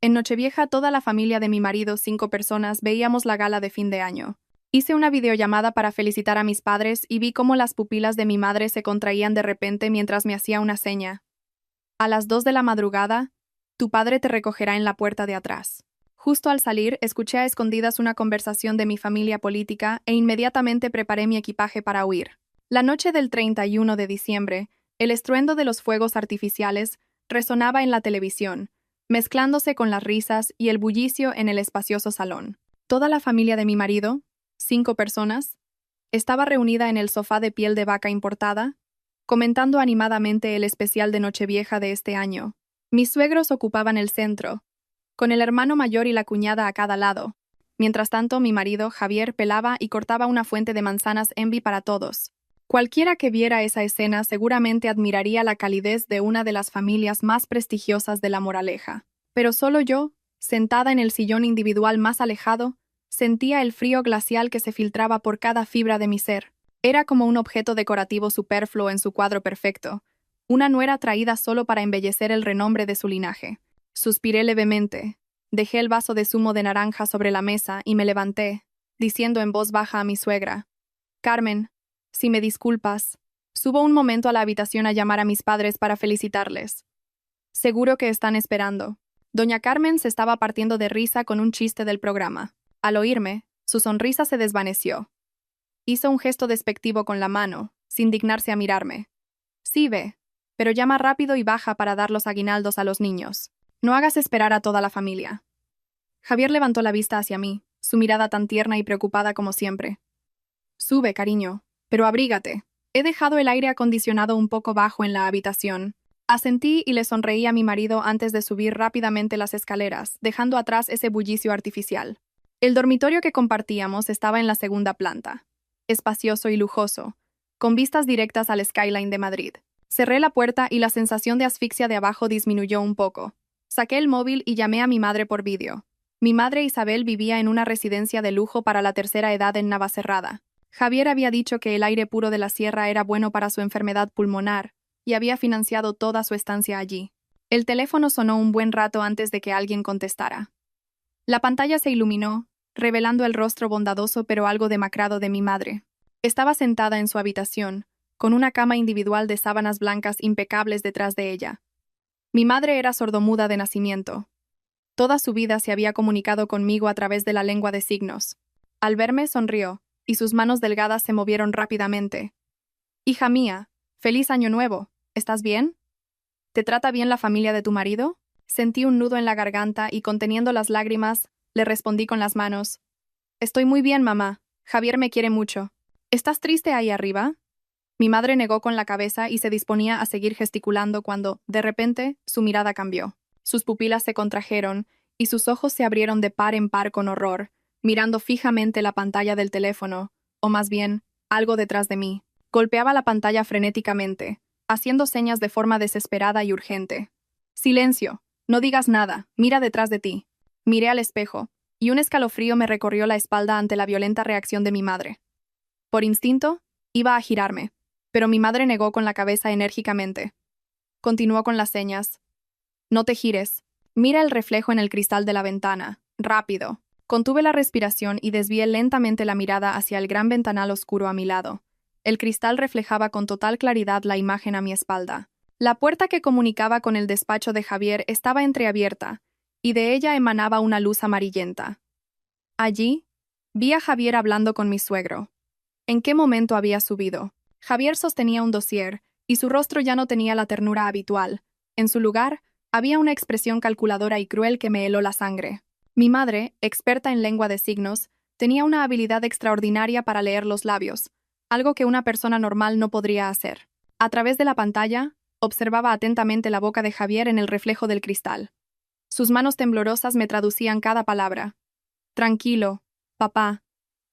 En Nochevieja, toda la familia de mi marido, 5 personas, veíamos la gala de fin de año. Hice una videollamada para felicitar a mis padres y vi cómo las pupilas de mi madre se contraían de repente mientras me hacía una seña. A las 2 de la madrugada, tu padre te recogerá en la puerta de atrás. Justo al salir, escuché a escondidas una conversación de mi familia política e inmediatamente preparé mi equipaje para huir. La noche del 31 de diciembre, el estruendo de los fuegos artificiales resonaba en la televisión, mezclándose con las risas y el bullicio en el espacioso salón. Toda la familia de mi marido, 5 personas, estaba reunida en el sofá de piel de vaca importada, comentando animadamente el especial de Nochevieja de este año. Mis suegros ocupaban el centro, con el hermano mayor y la cuñada a cada lado. Mientras tanto, mi marido, Javier, pelaba y cortaba una fuente de manzanas Envy para todos. Cualquiera que viera esa escena seguramente admiraría la calidez de una de las familias más prestigiosas de La Moraleja. Pero solo yo, sentada en el sillón individual más alejado, sentía el frío glacial que se filtraba por cada fibra de mi ser. Era como un objeto decorativo superfluo en su cuadro perfecto, una nuera traída solo para embellecer el renombre de su linaje. Suspiré levemente, dejé el vaso de zumo de naranja sobre la mesa y me levanté, diciendo en voz baja a mi suegra: «Carmen, si me disculpas, subo un momento a la habitación a llamar a mis padres para felicitarles. Seguro que están esperando». Doña Carmen se estaba partiendo de risa con un chiste del programa. Al oírme, su sonrisa se desvaneció. Hizo un gesto despectivo con la mano, sin dignarse a mirarme. «Sí, ve, pero llama rápido y baja para dar los aguinaldos a los niños. No hagas esperar a toda la familia». Javier levantó la vista hacia mí, su mirada tan tierna y preocupada como siempre. «Sube, cariño, pero abrígate. He dejado el aire acondicionado un poco bajo en la habitación». Asentí y le sonreí a mi marido antes de subir rápidamente las escaleras, dejando atrás ese bullicio artificial. El dormitorio que compartíamos estaba en la segunda planta, espacioso y lujoso, con vistas directas al skyline de Madrid. Cerré la puerta y la sensación de asfixia de abajo disminuyó un poco. Saqué el móvil y llamé a mi madre por vídeo. Mi madre Isabel vivía en una residencia de lujo para la tercera edad en Navacerrada. Javier había dicho que el aire puro de la sierra era bueno para su enfermedad pulmonar, y había financiado toda su estancia allí. El teléfono sonó un buen rato antes de que alguien contestara. La pantalla se iluminó, revelando el rostro bondadoso pero algo demacrado de mi madre. Estaba sentada en su habitación, con una cama individual de sábanas blancas impecables detrás de ella. Mi madre era sordomuda de nacimiento. Toda su vida se había comunicado conmigo a través de la lengua de signos. Al verme sonrió, y sus manos delgadas se movieron rápidamente. «Hija mía, feliz año nuevo. ¿Estás bien? ¿Te trata bien la familia de tu marido?» Sentí un nudo en la garganta y, conteniendo las lágrimas, le respondí con las manos: «Estoy muy bien, mamá. Javier me quiere mucho». «¿Estás triste ahí arriba?» Mi madre negó con la cabeza y se disponía a seguir gesticulando cuando, de repente, su mirada cambió. Sus pupilas se contrajeron y sus ojos se abrieron de par en par con horror, mirando fijamente la pantalla del teléfono, o más bien, algo detrás de mí. Golpeaba la pantalla frenéticamente, haciendo señas de forma desesperada y urgente. «Silencio, no digas nada, mira detrás de ti». Miré al espejo, y un escalofrío me recorrió la espalda ante la violenta reacción de mi madre. Por instinto, iba a girarme, pero mi madre negó con la cabeza enérgicamente. Continuó con las señas. «No te gires. Mira el reflejo en el cristal de la ventana. Rápido». Contuve la respiración y desvié lentamente la mirada hacia el gran ventanal oscuro a mi lado. El cristal reflejaba con total claridad la imagen a mi espalda. La puerta que comunicaba con el despacho de Javier estaba entreabierta, y de ella emanaba una luz amarillenta. Allí, vi a Javier hablando con mi suegro. ¿En qué momento había subido? Javier sostenía un dossier, y su rostro ya no tenía la ternura habitual. En su lugar, había una expresión calculadora y cruel que me heló la sangre. Mi madre, experta en lengua de signos, tenía una habilidad extraordinaria para leer los labios, algo que una persona normal no podría hacer. A través de la pantalla, observaba atentamente la boca de Javier en el reflejo del cristal. Sus manos temblorosas me traducían cada palabra. «Tranquilo, papá.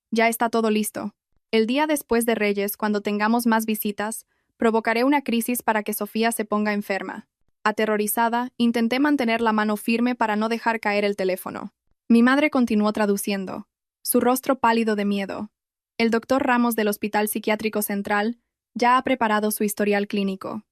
Ya está todo listo. El día después de Reyes, cuando tengamos más visitas, provocaré una crisis para que Sofía se ponga enferma». Aterrorizada, intenté mantener la mano firme para no dejar caer el teléfono. Mi madre continuó traduciendo, su rostro pálido de miedo. «El doctor Ramos del Hospital Psiquiátrico Central ya ha preparado su historial clínico.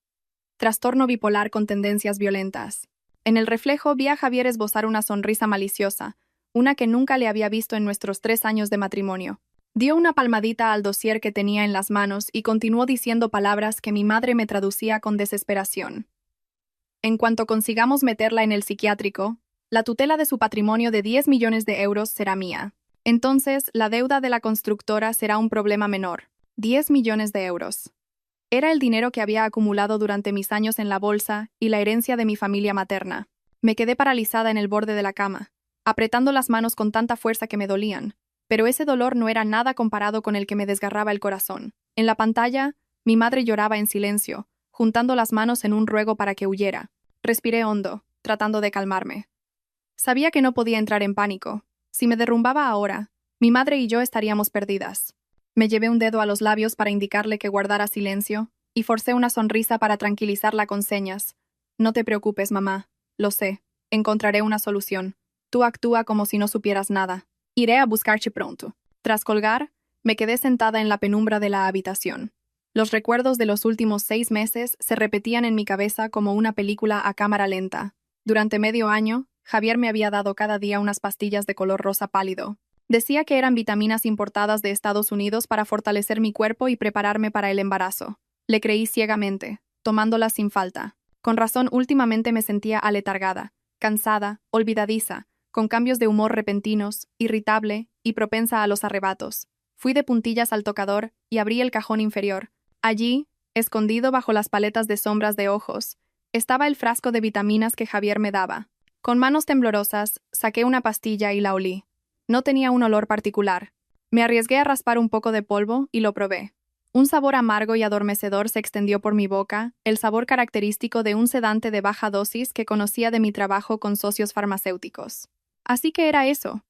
Trastorno bipolar con tendencias violentas. En el reflejo vi a Javier esbozar una sonrisa maliciosa, una que nunca le había visto en nuestros 3 años de matrimonio. Dio una palmadita al dossier que tenía en las manos y continuó diciendo palabras que mi madre me traducía con desesperación. En cuanto consigamos meterla en el psiquiátrico, la tutela de su patrimonio de 10 millones de euros será mía. Entonces, la deuda de la constructora será un problema menor. 10 millones de euros. Era el dinero que había acumulado durante mis años en la bolsa y la herencia de mi familia materna. Me quedé paralizada en el borde de la cama, apretando las manos con tanta fuerza que me dolían, pero ese dolor no era nada comparado con el que me desgarraba el corazón. En la pantalla, mi madre lloraba en silencio, juntando las manos en un ruego para que huyera. Respiré hondo, tratando de calmarme. Sabía que no podía entrar en pánico. Si me derrumbaba ahora, mi madre y yo estaríamos perdidas. Me llevé un dedo a los labios para indicarle que guardara silencio, y forcé una sonrisa para tranquilizarla con señas. No te preocupes, mamá. Lo sé. Encontraré una solución. Tú actúa como si no supieras nada. Iré a buscarte pronto. Tras colgar, me quedé sentada en la penumbra de la habitación. Los recuerdos de los últimos 6 meses se repetían en mi cabeza como una película a cámara lenta. Durante medio año, Javier me había dado cada día unas pastillas de color rosa pálido. Decía que eran vitaminas importadas de Estados Unidos para fortalecer mi cuerpo y prepararme para el embarazo. Le creí ciegamente, tomándolas sin falta. Con razón, últimamente me sentía aletargada, cansada, olvidadiza, con cambios de humor repentinos, irritable y propensa a los arrebatos. Fui de puntillas al tocador y abrí el cajón inferior. Allí, escondido bajo las paletas de sombras de ojos, estaba el frasco de vitaminas que Javier me daba. Con manos temblorosas, saqué una pastilla y la olí. No tenía un olor particular. Me arriesgué a raspar un poco de polvo y lo probé. Un sabor amargo y adormecedor se extendió por mi boca, el sabor característico de un sedante de baja dosis que conocía de mi trabajo con socios farmacéuticos. Así que era eso.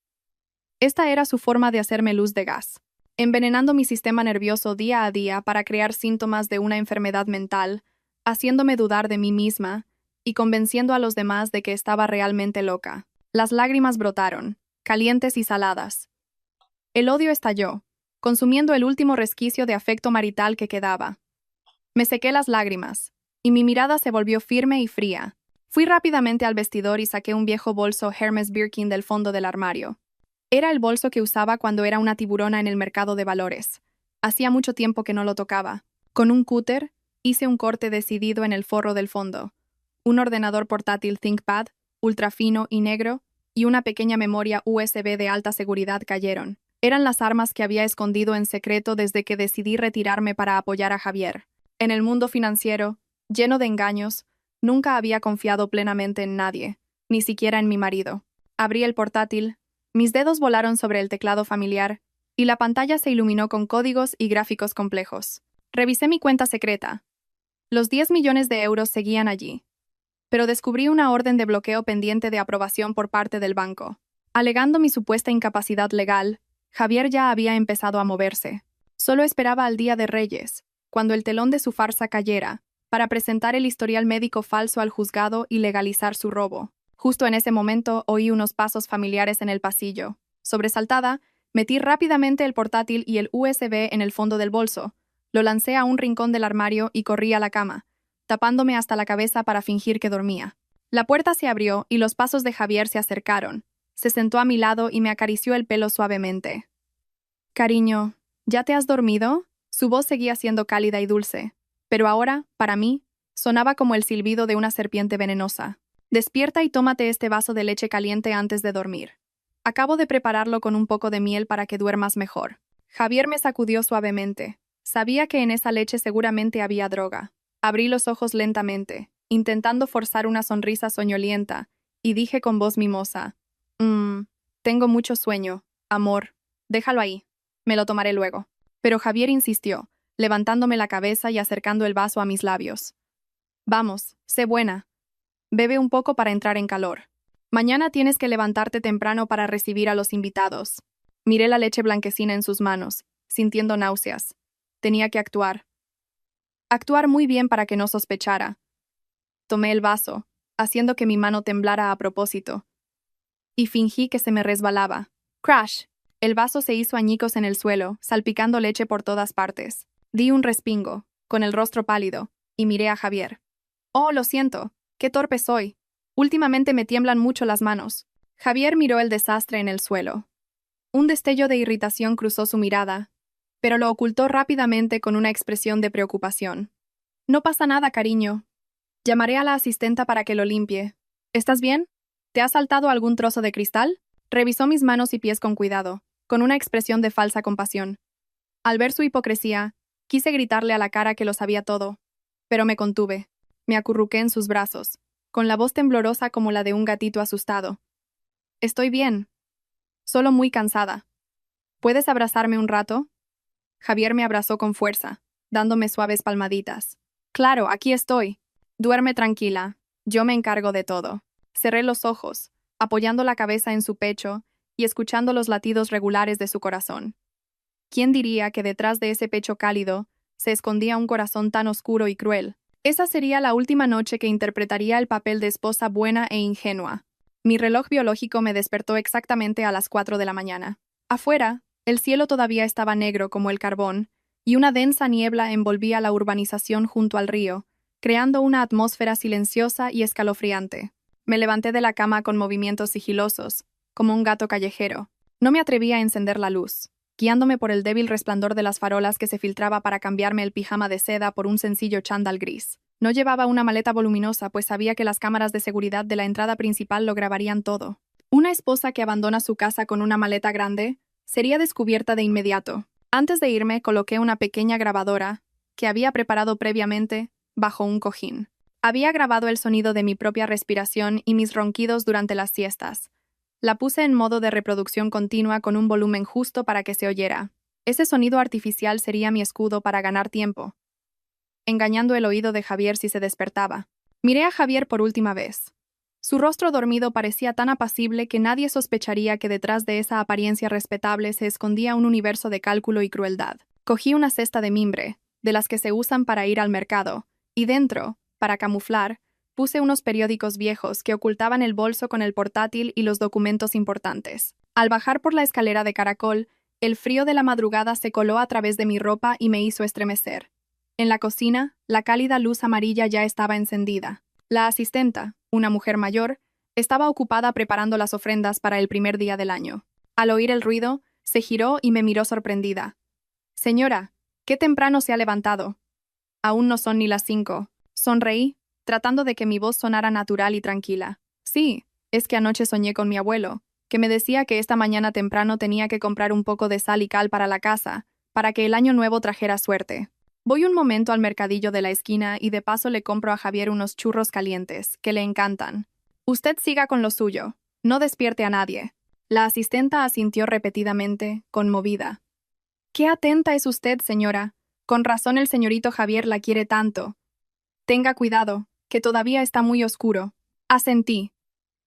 Esta era su forma de hacerme luz de gas, envenenando mi sistema nervioso día a día para crear síntomas de una enfermedad mental, haciéndome dudar de mí misma y convenciendo a los demás de que estaba realmente loca. Las lágrimas brotaron, calientes y saladas. El odio estalló, consumiendo el último resquicio de afecto marital que quedaba. Me sequé las lágrimas, y mi mirada se volvió firme y fría. Fui rápidamente al vestidor y saqué un viejo bolso Hermes Birkin del fondo del armario. Era el bolso que usaba cuando era una tiburona en el mercado de valores. Hacía mucho tiempo que no lo tocaba. Con un cúter, hice un corte decidido en el forro del fondo. Un ordenador portátil ThinkPad, ultrafino y negro, y una pequeña memoria USB de alta seguridad cayeron. Eran las armas que había escondido en secreto desde que decidí retirarme para apoyar a Javier. En el mundo financiero, lleno de engaños, nunca había confiado plenamente en nadie, ni siquiera en mi marido. Abrí el portátil, mis dedos volaron sobre el teclado familiar, y la pantalla se iluminó con códigos y gráficos complejos. Revisé mi cuenta secreta. Los 10 millones de euros seguían allí. Pero descubrí una orden de bloqueo pendiente de aprobación por parte del banco. Alegando mi supuesta incapacidad legal, Javier ya había empezado a moverse. Solo esperaba al día de Reyes, cuando el telón de su farsa cayera, para presentar el historial médico falso al juzgado y legalizar su robo. Justo en ese momento oí unos pasos familiares en el pasillo. Sobresaltada, metí rápidamente el portátil y el USB en el fondo del bolso. Lo lancé a un rincón del armario y corrí a la cama, tapándome hasta la cabeza para fingir que dormía. La puerta se abrió y los pasos de Javier se acercaron. Se sentó a mi lado y me acarició el pelo suavemente. «Cariño, ¿ya te has dormido?» Su voz seguía siendo cálida y dulce, pero ahora, para mí, sonaba como el silbido de una serpiente venenosa. «Despierta y tómate este vaso de leche caliente antes de dormir. Acabo de prepararlo con un poco de miel para que duermas mejor». Javier me sacudió suavemente. Sabía que en esa leche seguramente había droga. Abrí los ojos lentamente, intentando forzar una sonrisa soñolienta, y dije con voz mimosa: tengo mucho sueño, amor. Déjalo ahí. Me lo tomaré luego». Pero Javier insistió, levantándome la cabeza y acercando el vaso a mis labios. «Vamos, sé buena. Bebe un poco para entrar en calor. Mañana tienes que levantarte temprano para recibir a los invitados». Miré la leche blanquecina en sus manos, sintiendo náuseas. Tenía que actuar. Actuar muy bien para que no sospechara. Tomé el vaso, haciendo que mi mano temblara a propósito, y fingí que se me resbalaba. ¡Crash! El vaso se hizo añicos en el suelo, salpicando leche por todas partes. Di un respingo, con el rostro pálido, y miré a Javier. «Oh, lo siento. Qué torpe soy. Últimamente me tiemblan mucho las manos. Javier miró el desastre en el suelo. Un destello de irritación cruzó su mirada, pero lo ocultó rápidamente con una expresión de preocupación. No pasa nada, cariño. Llamaré a la asistenta para que lo limpie. ¿Estás bien? ¿Te ha saltado algún trozo de cristal? Revisó mis manos y pies con cuidado, con una expresión de falsa compasión. Al ver su hipocresía, quise gritarle a la cara que lo sabía todo, pero me contuve. Me acurruqué en sus brazos, con la voz temblorosa como la de un gatito asustado. Estoy bien. Solo muy cansada. ¿Puedes abrazarme un rato? Javier me abrazó con fuerza, dándome suaves palmaditas. Claro, aquí estoy. Duerme tranquila. Yo me encargo de todo. Cerré los ojos, apoyando la cabeza en su pecho y escuchando los latidos regulares de su corazón. ¿Quién diría que detrás de ese pecho cálido se escondía un corazón tan oscuro y cruel? Esa sería la última noche que interpretaría el papel de esposa buena e ingenua. Mi reloj biológico me despertó exactamente a las 4 de la mañana. Afuera, el cielo todavía estaba negro como el carbón, y una densa niebla envolvía la urbanización junto al río, creando una atmósfera silenciosa y escalofriante. Me levanté de la cama con movimientos sigilosos, como un gato callejero. No me atreví a encender la luz, guiándome por el débil resplandor de las farolas que se filtraba para cambiarme el pijama de seda por un sencillo chándal gris. No llevaba una maleta voluminosa, pues sabía que las cámaras de seguridad de la entrada principal lo grabarían todo. Una esposa que abandona su casa con una maleta grande sería descubierta de inmediato. Antes de irme, coloqué una pequeña grabadora, que había preparado previamente, bajo un cojín. Había grabado el sonido de mi propia respiración y mis ronquidos durante las siestas. La puse en modo de reproducción continua con un volumen justo para que se oyera. Ese sonido artificial sería mi escudo para ganar tiempo, engañando el oído de Javier si se despertaba. Miré a Javier por última vez. Su rostro dormido parecía tan apacible que nadie sospecharía que detrás de esa apariencia respetable se escondía un universo de cálculo y crueldad. Cogí una cesta de mimbre, de las que se usan para ir al mercado, y dentro, para camuflar, puse unos periódicos viejos que ocultaban el bolso con el portátil y los documentos importantes. Al bajar por la escalera de caracol, el frío de la madrugada se coló a través de mi ropa y me hizo estremecer. En la cocina, la cálida luz amarilla ya estaba encendida. La asistenta, una mujer mayor, estaba ocupada preparando las ofrendas para el primer día del año. Al oír el ruido, se giró y me miró sorprendida. «Señora, qué temprano se ha levantado». «Aún no son ni las 5». Sonreí, tratando de que mi voz sonara natural y tranquila. «Sí, es que anoche soñé con mi abuelo, que me decía que esta mañana temprano tenía que comprar un poco de sal y cal para la casa, para que el año nuevo trajera suerte. Voy un momento al mercadillo de la esquina y de paso le compro a Javier unos churros calientes, que le encantan. Usted siga con lo suyo. No despierte a nadie». La asistenta asintió repetidamente, conmovida. «Qué atenta es usted, señora. Con razón el señorito Javier la quiere tanto. Tenga cuidado, que todavía está muy oscuro». Asentí.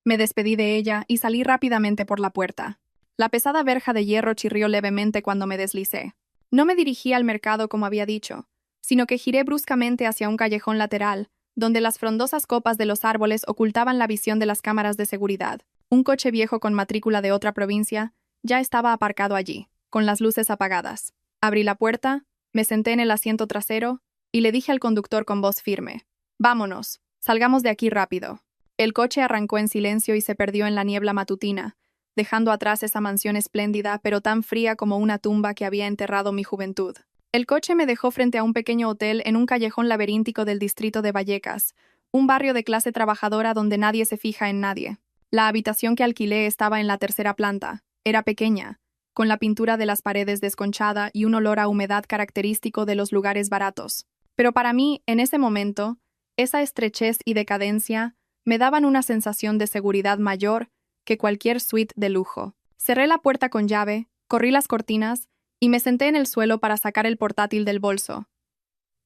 Me despedí de ella y salí rápidamente por la puerta. La pesada verja de hierro chirrió levemente cuando me deslicé. No me dirigí al mercado como había dicho, sino que giré bruscamente hacia un callejón lateral, donde las frondosas copas de los árboles ocultaban la visión de las cámaras de seguridad. Un coche viejo con matrícula de otra provincia ya estaba aparcado allí, con las luces apagadas. Abrí la puerta, me senté en el asiento trasero y le dije al conductor con voz firme: «Vámonos, salgamos de aquí rápido». El coche arrancó en silencio y se perdió en la niebla matutina, dejando atrás esa mansión espléndida pero tan fría como una tumba que había enterrado mi juventud. El coche me dejó frente a un pequeño hotel en un callejón laberíntico del distrito de Vallecas, un barrio de clase trabajadora donde nadie se fija en nadie. La habitación que alquilé estaba en la tercera planta. Era pequeña, con la pintura de las paredes desconchada y un olor a humedad característico de los lugares baratos. Pero para mí, en ese momento, esa estrechez y decadencia me daban una sensación de seguridad mayor que cualquier suite de lujo. Cerré la puerta con llave, corrí las cortinas y me senté en el suelo para sacar el portátil del bolso.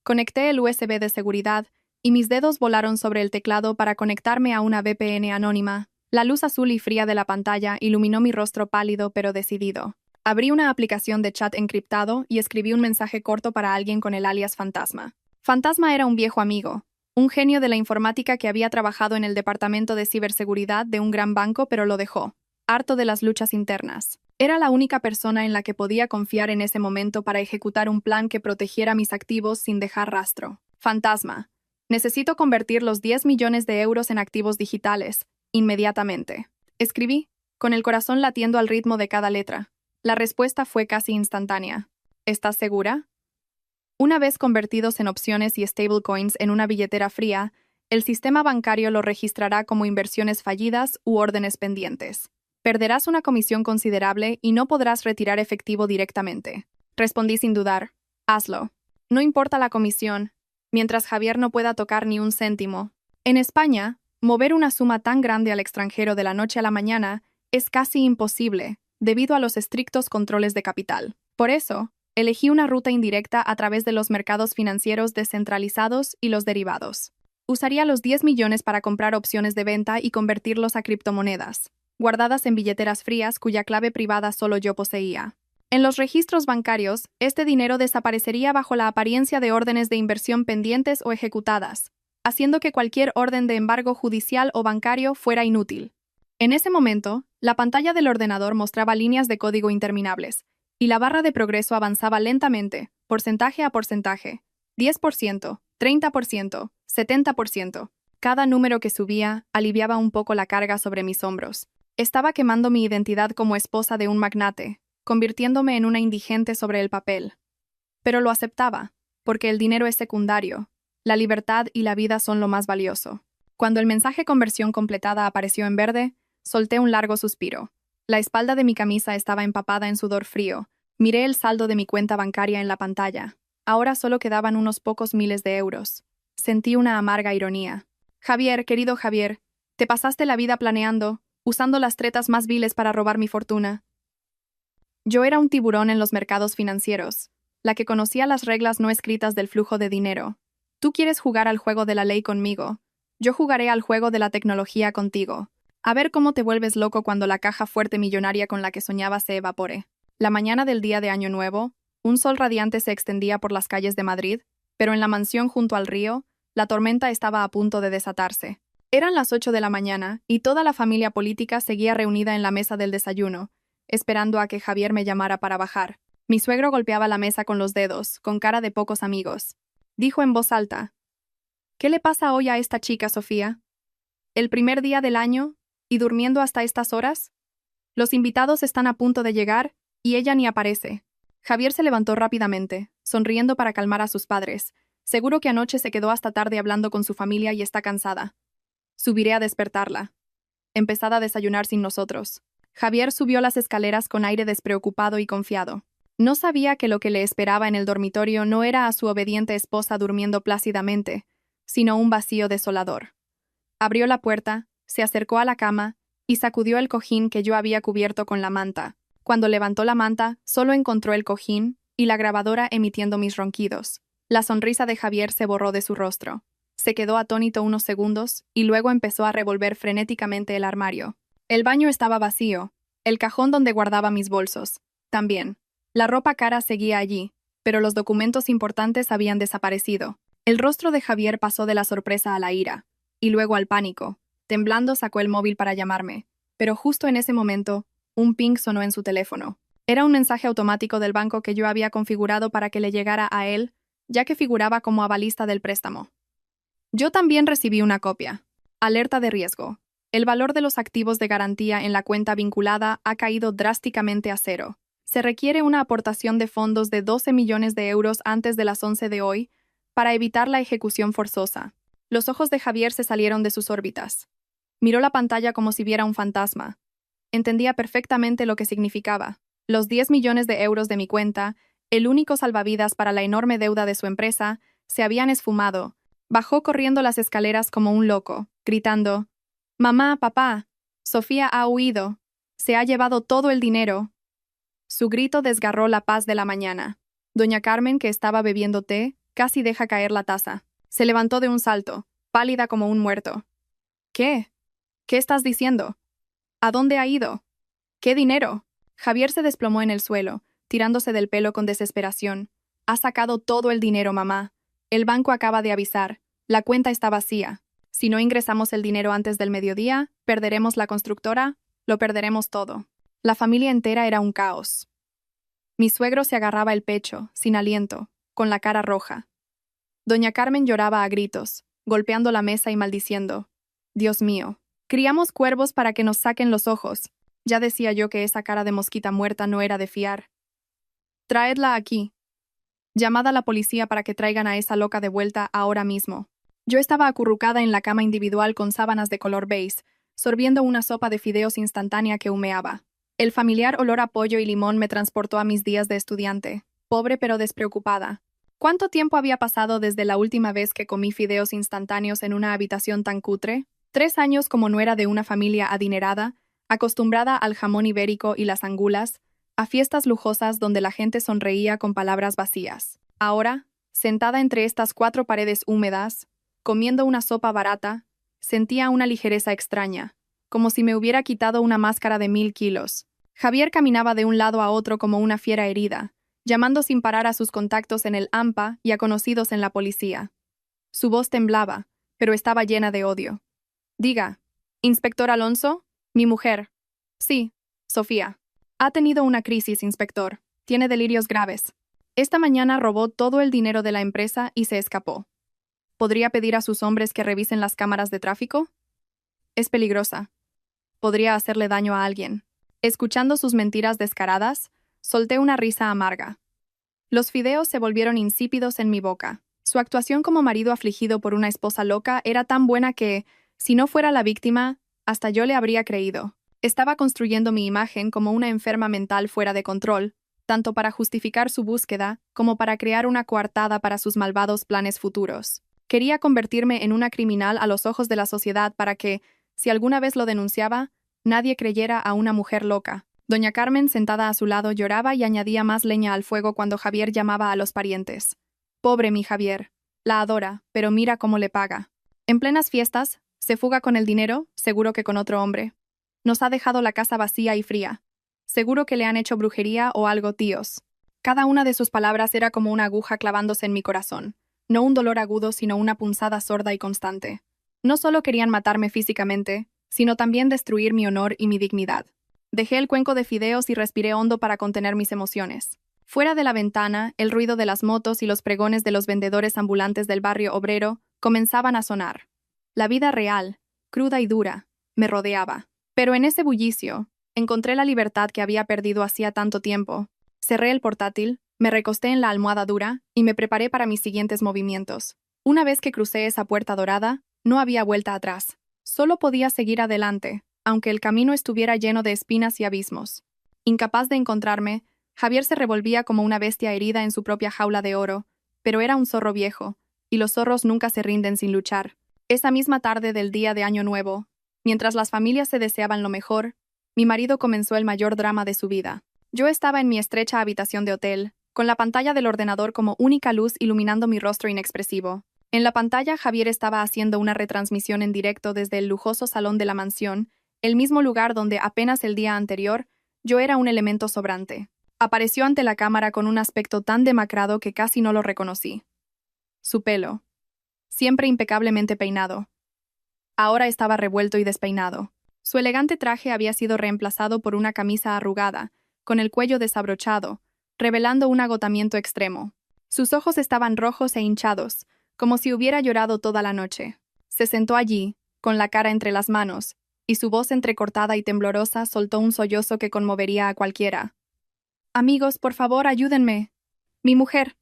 Conecté el USB de seguridad y mis dedos volaron sobre el teclado para conectarme a una VPN anónima. La luz azul y fría de la pantalla iluminó mi rostro pálido pero decidido. Abrí una aplicación de chat encriptado y escribí un mensaje corto para alguien con el alias Fantasma. Fantasma era un viejo amigo, un genio de la informática que había trabajado en el departamento de ciberseguridad de un gran banco pero lo dejó, harto de las luchas internas. Era la única persona en la que podía confiar en ese momento para ejecutar un plan que protegiera mis activos sin dejar rastro. Fantasma, Necesito convertir los 10 millones de euros en activos digitales, inmediatamente. Escribí, con el corazón latiendo al ritmo de cada letra. La respuesta fue casi instantánea. ¿Estás segura? Una vez convertidos en opciones y stablecoins en una billetera fría, el sistema bancario lo registrará como inversiones fallidas u órdenes pendientes. Perderás una comisión considerable y no podrás retirar efectivo directamente. Respondí sin dudar. Hazlo. No importa la comisión, mientras Javier no pueda tocar ni un céntimo. En España, mover una suma tan grande al extranjero de la noche a la mañana es casi imposible, debido a los estrictos controles de capital. Por eso, elegí una ruta indirecta a través de los mercados financieros descentralizados y los derivados. Usaría los 10 millones para comprar opciones de venta y convertirlos a criptomonedas, guardadas en billeteras frías cuya clave privada solo yo poseía. En los registros bancarios, este dinero desaparecería bajo la apariencia de órdenes de inversión pendientes o ejecutadas, haciendo que cualquier orden de embargo judicial o bancario fuera inútil. En ese momento, la pantalla del ordenador mostraba líneas de código interminables, y la barra de progreso avanzaba lentamente, porcentaje a porcentaje, 10%, 30%, 70%. Cada número que subía aliviaba un poco la carga sobre mis hombros. Estaba quemando mi identidad como esposa de un magnate, convirtiéndome en una indigente sobre el papel. Pero lo aceptaba, porque el dinero es secundario, la libertad y la vida son lo más valioso. Cuando el mensaje conversión completada apareció en verde, solté un largo suspiro. La espalda de mi camisa estaba empapada en sudor frío. Miré el saldo de mi cuenta bancaria en la pantalla. Ahora solo quedaban unos pocos miles de euros. Sentí una amarga ironía. Javier, querido Javier, te pasaste la vida planeando, usando las tretas más viles para robar mi fortuna. Yo era un tiburón en los mercados financieros, la que conocía las reglas no escritas del flujo de dinero. Tú quieres jugar al juego de la ley conmigo. Yo jugaré al juego de la tecnología contigo. A ver cómo te vuelves loco cuando la caja fuerte millonaria con la que soñabas se evapore. La mañana del día de Año Nuevo, un sol radiante se extendía por las calles de Madrid, pero en la mansión junto al río, la tormenta estaba a punto de desatarse. Eran las 8 de la mañana y toda la familia política seguía reunida en la mesa del desayuno, esperando a que Javier me llamara para bajar. Mi suegro golpeaba la mesa con los dedos, con cara de pocos amigos. Dijo en voz alta: ¿Qué le pasa hoy a esta chica, Sofía? ¿El primer día del año? ¿Y durmiendo hasta estas horas? Los invitados están a punto de llegar, y ella ni aparece. Javier se levantó rápidamente, sonriendo para calmar a sus padres. Seguro que anoche se quedó hasta tarde hablando con su familia y está cansada. Subiré a despertarla. Empezad a desayunar sin nosotros. Javier subió las escaleras con aire despreocupado y confiado. No sabía que lo que le esperaba en el dormitorio no era a su obediente esposa durmiendo plácidamente, sino un vacío desolador. Abrió la puerta, se acercó a la cama y sacudió el cojín que yo había cubierto con la manta. Cuando levantó la manta, solo encontró el cojín y la grabadora emitiendo mis ronquidos. La sonrisa de Javier se borró de su rostro. Se quedó atónito unos segundos y luego empezó a revolver frenéticamente el armario. El baño estaba vacío, el cajón donde guardaba mis bolsos, también. La ropa cara seguía allí, pero los documentos importantes habían desaparecido. El rostro de Javier pasó de la sorpresa a la ira, y luego al pánico. Temblando sacó el móvil para llamarme, pero justo en ese momento, un ping sonó en su teléfono. Era un mensaje automático del banco que yo había configurado para que le llegara a él, ya que figuraba como avalista del préstamo. Yo también recibí una copia. Alerta de riesgo. El valor de los activos de garantía en la cuenta vinculada ha caído drásticamente a cero. Se requiere una aportación de fondos de 12 millones de euros antes de las 11 de hoy para evitar la ejecución forzosa. Los ojos de Javier se salieron de sus órbitas. Miró la pantalla como si viera un fantasma. Entendía perfectamente lo que significaba. Los 10 millones de euros de mi cuenta, el único salvavidas para la enorme deuda de su empresa, se habían esfumado. Bajó corriendo las escaleras como un loco, gritando: «Mamá, papá, Sofía ha huido. Se ha llevado todo el dinero». Su grito desgarró la paz de la mañana. Doña Carmen, que estaba bebiendo té, casi deja caer la taza. Se levantó de un salto, pálida como un muerto. «¿Qué? ¿Qué estás diciendo? ¿A dónde ha ido? ¿Qué dinero?» Javier se desplomó en el suelo, tirándose del pelo con desesperación. «Ha sacado todo el dinero, mamá. El banco acaba de avisar. La cuenta está vacía. Si no ingresamos el dinero antes del mediodía, perderemos la constructora, lo perderemos todo». La familia entera era un caos. Mi suegro se agarraba el pecho, sin aliento, con la cara roja. Doña Carmen lloraba a gritos, golpeando la mesa y maldiciendo. Dios mío. Criamos cuervos para que nos saquen los ojos. Ya decía yo que esa cara de mosquita muerta no era de fiar. Traedla aquí. Llamad a la policía para que traigan a esa loca de vuelta ahora mismo. Yo estaba acurrucada en la cama individual con sábanas de color beige, sorbiendo una sopa de fideos instantánea que humeaba. El familiar olor a pollo y limón me transportó a mis días de estudiante, pobre pero despreocupada. ¿Cuánto tiempo había pasado desde la última vez que comí fideos instantáneos en una habitación tan cutre? 3 años como nuera de una familia adinerada, acostumbrada al jamón ibérico y las angulas, a fiestas lujosas donde la gente sonreía con palabras vacías. Ahora, sentada entre estas 4 paredes húmedas, comiendo una sopa barata, sentía una ligereza extraña, como si me hubiera quitado una máscara de 1000 kilos. Javier caminaba de un lado a otro como una fiera herida, llamando sin parar a sus contactos en el AMPA y a conocidos en la policía. Su voz temblaba, pero estaba llena de odio. Diga, ¿Inspector Alonso? Mi mujer. Sí, Sofía. Ha tenido una crisis, inspector. Tiene delirios graves. Esta mañana robó todo el dinero de la empresa y se escapó. ¿Podría pedir a sus hombres que revisen las cámaras de tráfico? Es peligrosa. Podría hacerle daño a alguien. Escuchando sus mentiras descaradas, solté una risa amarga. Los fideos se volvieron insípidos en mi boca. Su actuación como marido afligido por una esposa loca era tan buena que, si no fuera la víctima, hasta yo le habría creído. Estaba construyendo mi imagen como una enferma mental fuera de control, tanto para justificar su búsqueda como para crear una coartada para sus malvados planes futuros. Quería convertirme en una criminal a los ojos de la sociedad para que, si alguna vez lo denunciaba, nadie creyera a una mujer loca. Doña Carmen, sentada a su lado, lloraba y añadía más leña al fuego cuando Javier llamaba a los parientes. Pobre mi Javier. La adora, pero mira cómo le paga. En plenas fiestas, se fuga con el dinero, seguro que con otro hombre. Nos ha dejado la casa vacía y fría. Seguro que le han hecho brujería o algo, tíos. Cada una de sus palabras era como una aguja clavándose en mi corazón. No un dolor agudo, sino una punzada sorda y constante. No solo querían matarme físicamente, sino también destruir mi honor y mi dignidad. Dejé el cuenco de fideos y respiré hondo para contener mis emociones. Fuera de la ventana, el ruido de las motos y los pregones de los vendedores ambulantes del barrio obrero comenzaban a sonar. La vida real, cruda y dura, me rodeaba. Pero en ese bullicio, encontré la libertad que había perdido hacía tanto tiempo. Cerré el portátil, me recosté en la almohada dura y me preparé para mis siguientes movimientos. Una vez que crucé esa puerta dorada, no había vuelta atrás. Solo podía seguir adelante, aunque el camino estuviera lleno de espinas y abismos. Incapaz de encontrarme, Javier se revolvía como una bestia herida en su propia jaula de oro, pero era un zorro viejo, y los zorros nunca se rinden sin luchar. Esa misma tarde del día de Año Nuevo, mientras las familias se deseaban lo mejor, mi marido comenzó el mayor drama de su vida. Yo estaba en mi estrecha habitación de hotel, con la pantalla del ordenador como única luz iluminando mi rostro inexpresivo. En la pantalla, Javier estaba haciendo una retransmisión en directo desde el lujoso salón de la mansión, el mismo lugar donde apenas el día anterior yo era un elemento sobrante. Apareció ante la cámara con un aspecto tan demacrado que casi no lo reconocí. Su pelo, siempre impecablemente peinado, ahora estaba revuelto y despeinado. Su elegante traje había sido reemplazado por una camisa arrugada, con el cuello desabrochado, revelando un agotamiento extremo. Sus ojos estaban rojos e hinchados, como si hubiera llorado toda la noche. Se sentó allí, con la cara entre las manos, y su voz entrecortada y temblorosa soltó un sollozo que conmovería a cualquiera. «Amigos, por favor, ayúdenme. Mi mujer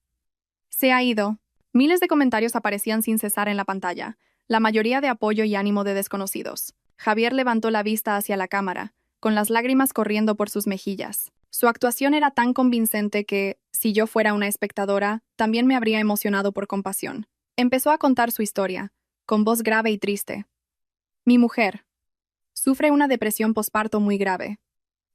se ha ido». Miles de comentarios aparecían sin cesar en la pantalla, la mayoría de apoyo y ánimo de desconocidos. Javier levantó la vista hacia la cámara, con las lágrimas corriendo por sus mejillas. Su actuación era tan convincente que, si yo fuera una espectadora, también me habría emocionado por compasión. Empezó a contar su historia, con voz grave y triste. Mi mujer sufre una depresión posparto muy grave,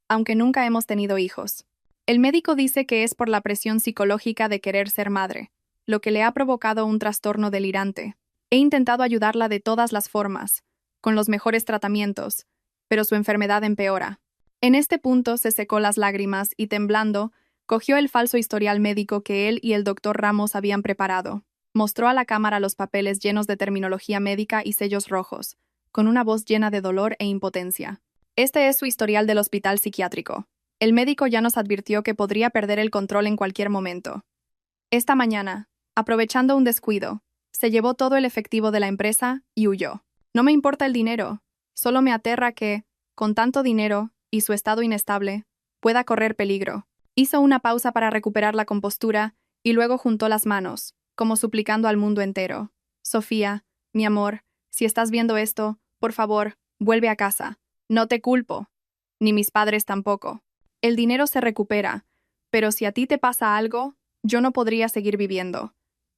aunque nunca hemos tenido hijos. El médico dice que es por la presión psicológica de querer ser madre, lo que le ha provocado un trastorno delirante. He intentado ayudarla de todas las formas, con los mejores tratamientos, pero su enfermedad empeora. En este punto se secó las lágrimas y, temblando, cogió el falso historial médico que él y el doctor Ramos habían preparado. Mostró a la cámara los papeles llenos de terminología médica y sellos rojos, con una voz llena de dolor e impotencia. Este es su historial del hospital psiquiátrico. El médico ya nos advirtió que podría perder el control en cualquier momento. Esta mañana, aprovechando un descuido, Se llevó todo el efectivo de la empresa y huyó. No me importa el dinero, solo me aterra que, con tanto dinero y su estado inestable, pueda correr peligro. Hizo una pausa para recuperar la compostura y luego juntó las manos, como suplicando al mundo entero. Sofía, mi amor, si estás viendo esto, por favor, vuelve a casa. No te culpo. Ni mis padres tampoco. El dinero se recupera, pero si a ti te pasa algo, yo no podría seguir viviendo.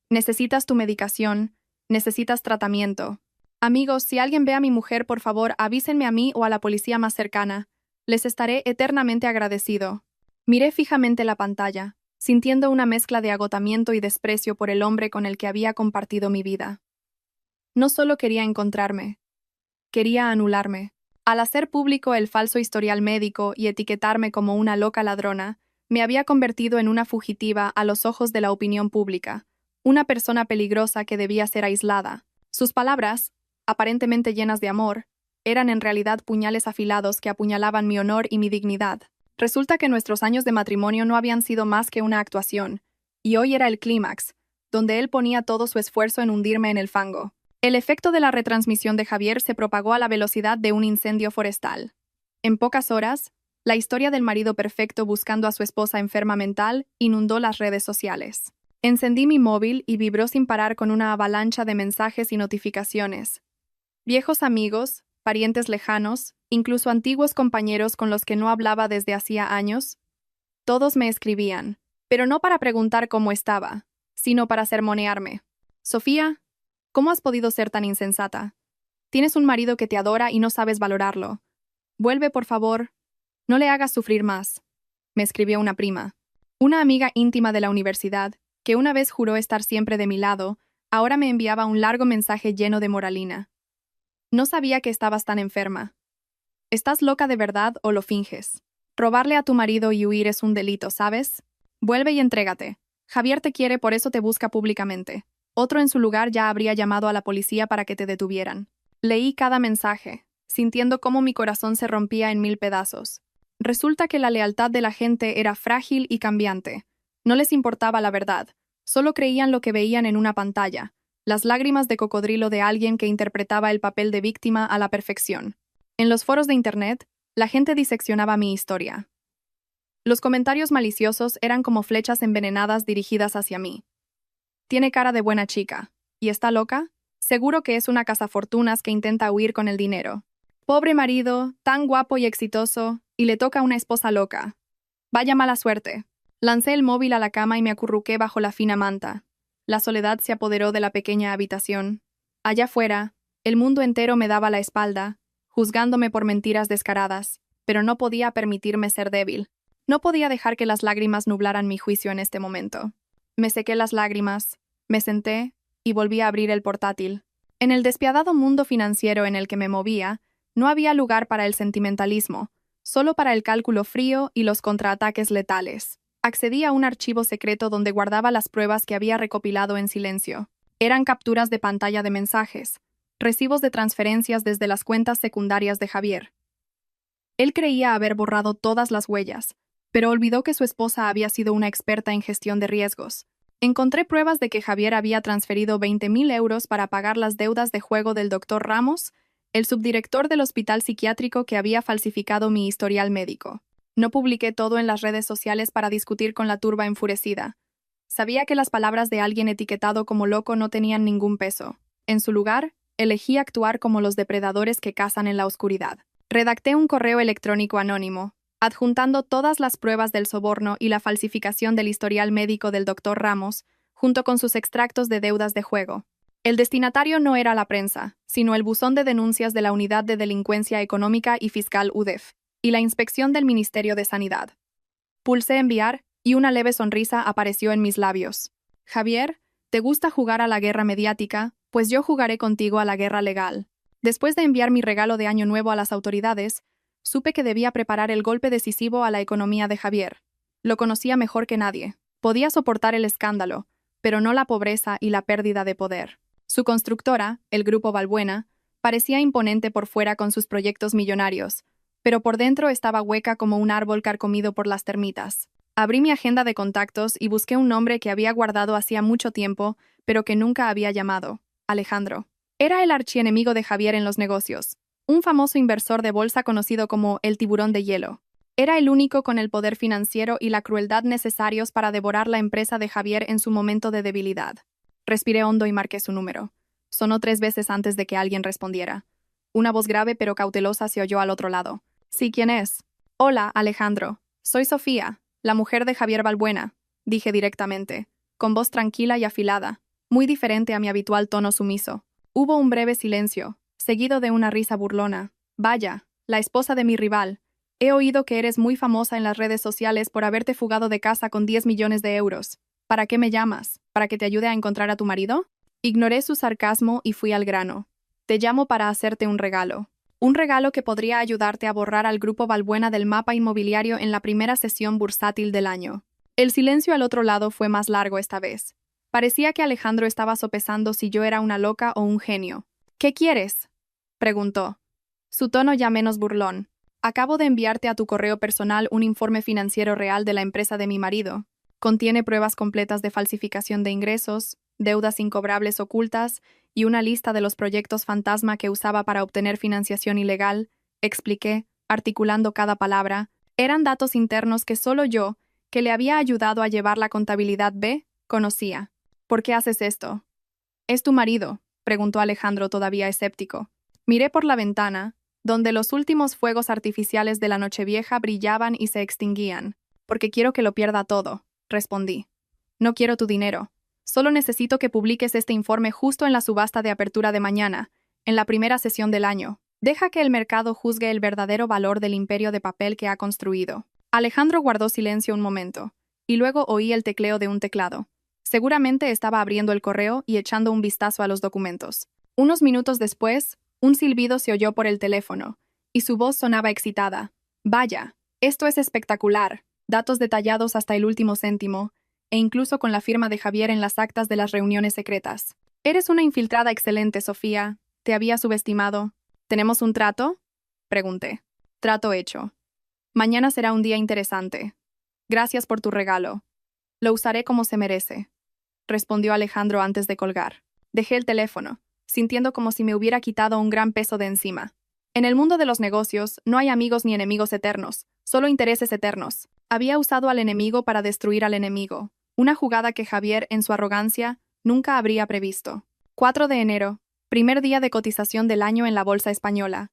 Necesitas tu medicación, necesitas tratamiento. Amigos, si alguien ve a mi mujer, por favor, avísenme a mí o a la policía más cercana. Les estaré eternamente agradecido. Miré fijamente la pantalla, sintiendo una mezcla de agotamiento y desprecio por el hombre con el que había compartido mi vida. No solo quería encontrarme, quería anularme. Al hacer público el falso historial médico y etiquetarme como una loca ladrona, me había convertido en una fugitiva a los ojos de la opinión pública, una persona peligrosa que debía ser aislada. Sus palabras, aparentemente llenas de amor, eran en realidad puñales afilados que apuñalaban mi honor y mi dignidad. Resulta que nuestros años de matrimonio no habían sido más que una actuación, y hoy era el clímax, donde él ponía todo su esfuerzo en hundirme en el fango. El efecto de la retransmisión de Javier se propagó a la velocidad de un incendio forestal. En pocas horas, la historia del marido perfecto buscando a su esposa enferma mental inundó las redes sociales. Encendí mi móvil y vibró sin parar con una avalancha de mensajes y notificaciones. Viejos amigos, parientes lejanos, incluso antiguos compañeros con los que no hablaba desde hacía años, todos me escribían, pero no para preguntar cómo estaba, sino para sermonearme. Sofía, ¿cómo has podido ser tan insensata? Tienes un marido que te adora y no sabes valorarlo. Vuelve, por favor. No le hagas sufrir más, me escribió una prima. Una amiga íntima de la universidad, que una vez juró estar siempre de mi lado, ahora me enviaba un largo mensaje lleno de moralina. No sabía que estabas tan enferma. ¿Estás loca de verdad o lo finges? Robarle a tu marido y huir es un delito, ¿sabes? Vuelve y entrégate. Javier te quiere, por eso te busca públicamente. Otro en su lugar ya habría llamado a la policía para que te detuvieran. Leí cada mensaje, sintiendo cómo mi corazón se rompía en 1000 pedazos. Resulta que la lealtad de la gente era frágil y cambiante. No les importaba la verdad, solo creían lo que veían en una pantalla, las lágrimas de cocodrilo de alguien que interpretaba el papel de víctima a la perfección. En los foros de Internet, la gente diseccionaba mi historia. Los comentarios maliciosos eran como flechas envenenadas dirigidas hacia mí. Tiene cara de buena chica. ¿Y está loca? Seguro que es una cazafortunas que intenta huir con el dinero. Pobre marido, tan guapo y exitoso, y le toca una esposa loca. Vaya mala suerte. Lancé el móvil a la cama y me acurruqué bajo la fina manta. La soledad se apoderó de la pequeña habitación. Allá afuera, el mundo entero me daba la espalda, juzgándome por mentiras descaradas, pero no podía permitirme ser débil. No podía dejar que las lágrimas nublaran mi juicio en este momento. Me sequé las lágrimas, me senté y volví a abrir el portátil. En el despiadado mundo financiero en el que me movía, no había lugar para el sentimentalismo, solo para el cálculo frío y los contraataques letales. Accedí a un archivo secreto donde guardaba las pruebas que había recopilado en silencio. Eran capturas de pantalla de mensajes, recibos de transferencias desde las cuentas secundarias de Javier. Él creía haber borrado todas las huellas, pero olvidó que su esposa había sido una experta en gestión de riesgos. Encontré pruebas de que Javier había transferido 20.000 euros para pagar las deudas de juego del Dr. Ramos, el subdirector del hospital psiquiátrico que había falsificado mi historial médico. No publiqué todo en las redes sociales para discutir con la turba enfurecida. Sabía que las palabras de alguien etiquetado como loco no tenían ningún peso. En su lugar, elegí actuar como los depredadores que cazan en la oscuridad. Redacté un correo electrónico anónimo, adjuntando todas las pruebas del soborno y la falsificación del historial médico del Dr. Ramos, junto con sus extractos de deudas de juego. El destinatario no era la prensa, sino el buzón de denuncias de la Unidad de Delincuencia Económica y Fiscal UDEF, y la inspección del Ministerio de Sanidad. Pulsé enviar, y una leve sonrisa apareció en mis labios. Javier, ¿te gusta jugar a la guerra mediática? Pues yo jugaré contigo a la guerra legal. Después de enviar mi regalo de Año Nuevo a las autoridades, supe que debía preparar el golpe decisivo a la economía de Javier. Lo conocía mejor que nadie. Podía soportar el escándalo, pero no la pobreza y la pérdida de poder. Su constructora, el Grupo Valbuena, parecía imponente por fuera con sus proyectos millonarios, pero por dentro estaba hueca como un árbol carcomido por las termitas. Abrí mi agenda de contactos y busqué un nombre que había guardado hacía mucho tiempo, pero que nunca había llamado: Alejandro. Era el archienemigo de Javier en los negocios, un famoso inversor de bolsa conocido como el tiburón de hielo. Era el único con el poder financiero y la crueldad necesarios para devorar la empresa de Javier en su momento de debilidad. Respiré hondo y marqué su número. Sonó 3 veces antes de que alguien respondiera. Una voz grave pero cautelosa se oyó al otro lado. «Sí, ¿quién es?» «Hola, Alejandro. Soy Sofía, la mujer de Javier Balbuena», dije directamente, con voz tranquila y afilada, muy diferente a mi habitual tono sumiso. Hubo un breve silencio, seguido de una risa burlona. «Vaya, la esposa de mi rival. He oído que eres muy famosa en las redes sociales por haberte fugado de casa con 10 millones de euros. ¿Para qué me llamas? ¿Para que te ayude a encontrar a tu marido?» Ignoré su sarcasmo y fui al grano. «Te llamo para hacerte un regalo. Un regalo que podría ayudarte a borrar al grupo Balbuena del mapa inmobiliario en la primera sesión bursátil del año». El silencio al otro lado fue más largo esta vez. Parecía que Alejandro estaba sopesando si yo era una loca o un genio. «¿Qué quieres?», preguntó. Su tono ya menos burlón. «Acabo de enviarte a tu correo personal un informe financiero real de la empresa de mi marido. Contiene pruebas completas de falsificación de ingresos, deudas incobrables ocultas y una lista de los proyectos fantasma que usaba para obtener financiación ilegal», expliqué, articulando cada palabra. Eran datos internos que solo yo, que le había ayudado a llevar la contabilidad B, conocía. «¿Por qué haces esto?» «¿Es tu marido?», preguntó Alejandro todavía escéptico. Miré por la ventana, donde los últimos fuegos artificiales de la Nochevieja brillaban y se extinguían. «Porque quiero que lo pierda todo», respondí. «No quiero tu dinero. Solo necesito que publiques este informe justo en la subasta de apertura de mañana, en la primera sesión del año. Deja que el mercado juzgue el verdadero valor del imperio de papel que ha construido». Alejandro guardó silencio un momento, y luego oí el tecleo de un teclado. Seguramente estaba abriendo el correo y echando un vistazo a los documentos. Unos minutos después, un silbido se oyó por el teléfono, y su voz sonaba excitada. «Vaya, esto es espectacular. Datos detallados hasta el último céntimo, e incluso con la firma de Javier en las actas de las reuniones secretas. Eres una infiltrada excelente, Sofía. Te había subestimado. ¿Tenemos un trato?», pregunté. «Trato hecho. Mañana será un día interesante. Gracias por tu regalo. Lo usaré como se merece», respondió Alejandro antes de colgar. Dejé el teléfono, sintiendo como si me hubiera quitado un gran peso de encima. En el mundo de los negocios no hay amigos ni enemigos eternos, solo intereses eternos. Había usado al enemigo para destruir al enemigo, una jugada que Javier, en su arrogancia, nunca habría previsto. 4 de enero, primer día de cotización del año en la bolsa española.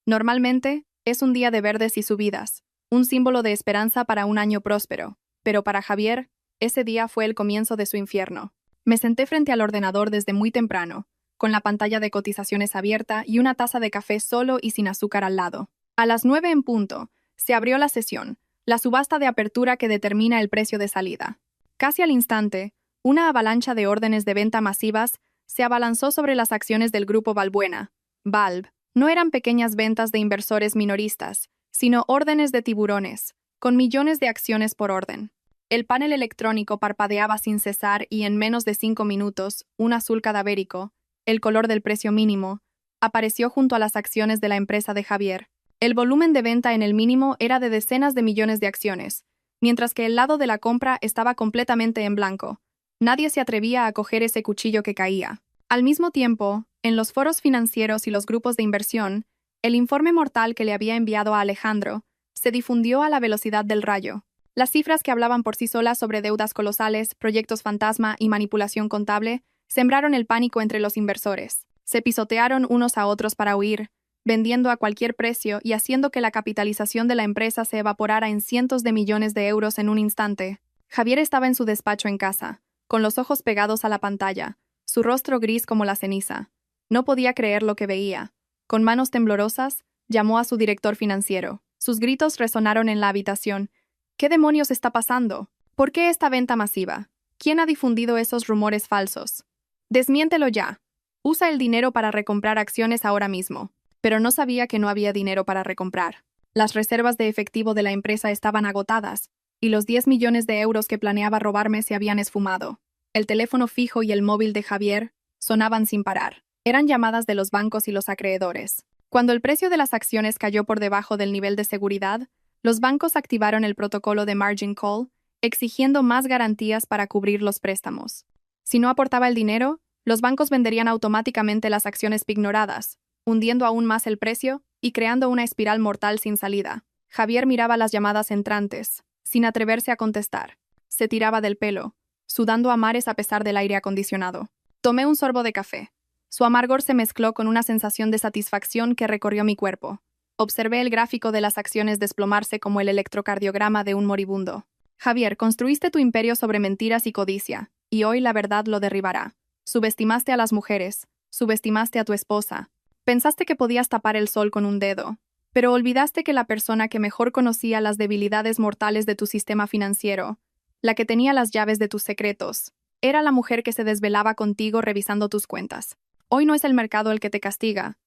Normalmente, es un día de verdes y subidas, un símbolo de esperanza para un año próspero, pero para Javier, ese día fue el comienzo de su infierno. Me senté frente al ordenador desde muy temprano, con la pantalla de cotizaciones abierta y una taza de café solo y sin azúcar al lado. A las 9 en punto, se abrió la sesión, la subasta de apertura que determina el precio de salida. Casi al instante, una avalancha de órdenes de venta masivas se abalanzó sobre las acciones del grupo Balbuena. Valb. No eran pequeñas ventas de inversores minoristas, sino órdenes de tiburones, con millones de acciones por orden. El panel electrónico parpadeaba sin cesar y en menos de 5 minutos, un azul cadavérico, el color del precio mínimo, apareció junto a las acciones de la empresa de Javier. El volumen de venta en el mínimo era de decenas de millones de acciones, mientras que el lado de la compra estaba completamente en blanco. Nadie se atrevía a coger ese cuchillo que caía. Al mismo tiempo, en los foros financieros y los grupos de inversión, el informe mortal que le había enviado a Alejandro se difundió a la velocidad del rayo. Las cifras que hablaban por sí solas sobre deudas colosales, proyectos fantasma y manipulación contable sembraron el pánico entre los inversores. Se pisotearon unos a otros para huir, vendiendo a cualquier precio y haciendo que la capitalización de la empresa se evaporara en cientos de millones de euros en un instante. Javier estaba en su despacho en casa, con los ojos pegados a la pantalla, su rostro gris como la ceniza. No podía creer lo que veía. Con manos temblorosas, llamó a su director financiero. Sus gritos resonaron en la habitación. «¿Qué demonios está pasando? ¿Por qué esta venta masiva? ¿Quién ha difundido esos rumores falsos? Desmiéntelo ya. Usa el dinero para recomprar acciones ahora mismo». Pero no sabía que no había dinero para recomprar. Las reservas de efectivo de la empresa estaban agotadas, y los 10 millones de euros que planeaba robarme se habían esfumado. El teléfono fijo y el móvil de Javier sonaban sin parar. Eran llamadas de los bancos y los acreedores. Cuando el precio de las acciones cayó por debajo del nivel de seguridad, los bancos activaron el protocolo de margin call exigiendo más garantías para cubrir los préstamos. Si no aportaba el dinero, los bancos venderían automáticamente las acciones pignoradas, hundiendo aún más el precio y creando una espiral mortal sin salida. Javier miraba las llamadas entrantes, sin atreverse a contestar. Se tiraba del pelo, sudando a mares a pesar del aire acondicionado. Tomé un sorbo de café. Su amargor se mezcló con una sensación de satisfacción que recorrió mi cuerpo. Observé el gráfico de las acciones desplomarse como el electrocardiograma de un moribundo. Javier, construiste tu imperio sobre mentiras y codicia, y hoy la verdad lo derribará. Subestimaste a las mujeres, subestimaste a tu esposa. Pensaste que podías tapar el sol con un dedo, pero olvidaste que la persona que mejor conocía las debilidades mortales de tu sistema financiero, la que tenía las llaves de tus secretos, era la mujer que se desvelaba contigo revisando tus cuentas. Hoy no es el mercado el que te castiga,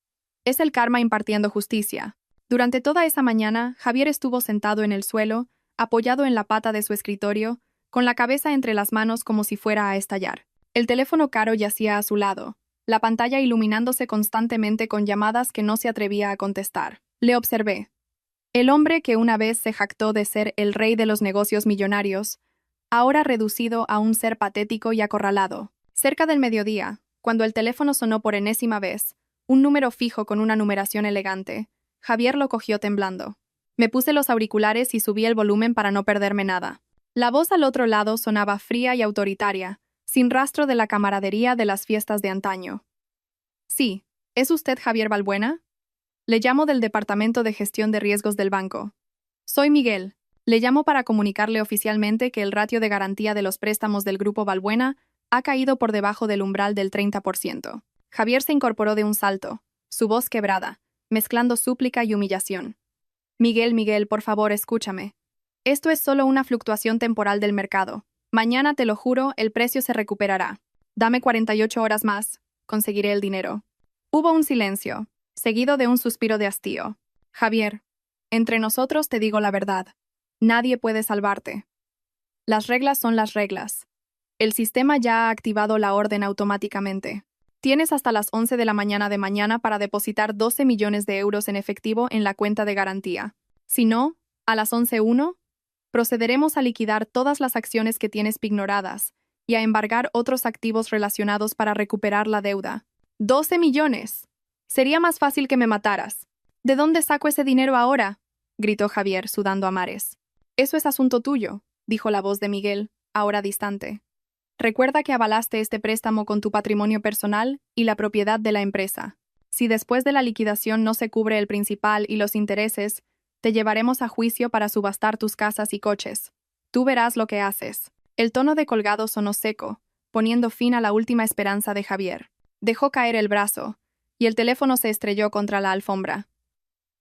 es el karma impartiendo justicia. Durante toda esa mañana, Javier estuvo sentado en el suelo, apoyado en la pata de su escritorio, con la cabeza entre las manos como si fuera a estallar. El teléfono caro yacía a su lado, la pantalla iluminándose constantemente con llamadas que no se atrevía a contestar. Le observé. El hombre que una vez se jactó de ser el rey de los negocios millonarios, ahora reducido a un ser patético y acorralado. Cerca del mediodía, cuando el teléfono sonó por enésima vez, un número fijo con una numeración elegante, Javier lo cogió temblando. Me puse los auriculares y subí el volumen para no perderme nada. La voz al otro lado sonaba fría y autoritaria, sin rastro de la camaradería de las fiestas de antaño. Sí, ¿es usted Javier Balbuena? Le llamo del Departamento de Gestión de Riesgos del banco. Soy Miguel. Le llamo para comunicarle oficialmente que el ratio de garantía de los préstamos del Grupo Balbuena ha caído por debajo del umbral del 30%. Javier se incorporó de un salto, su voz quebrada, mezclando súplica y humillación. Miguel, por favor, escúchame. Esto es solo una fluctuación temporal del mercado. Mañana, te lo juro, el precio se recuperará. Dame 48 horas más. Conseguiré el dinero. Hubo un silencio, seguido de un suspiro de hastío. Javier, entre nosotros te digo la verdad. Nadie puede salvarte. Las reglas son las reglas. El sistema ya ha activado la orden automáticamente. Tienes hasta las 11 de la mañana de mañana para depositar 12 millones de euros en efectivo en la cuenta de garantía. Si no, a las 11:01, procederemos a liquidar todas las acciones que tienes pignoradas y a embargar otros activos relacionados para recuperar la deuda. ¡12 millones! Sería más fácil que me mataras. ¿De dónde saco ese dinero ahora?, gritó Javier, sudando a mares. Eso es asunto tuyo, dijo la voz de Miguel, ahora distante. Recuerda que avalaste este préstamo con tu patrimonio personal y la propiedad de la empresa. Si después de la liquidación no se cubre el principal y los intereses, te llevaremos a juicio para subastar tus casas y coches. Tú verás lo que haces. El tono de Colgado sonó seco, poniendo fin a la última esperanza de Javier. Dejó caer el brazo, y el teléfono se estrelló contra la alfombra.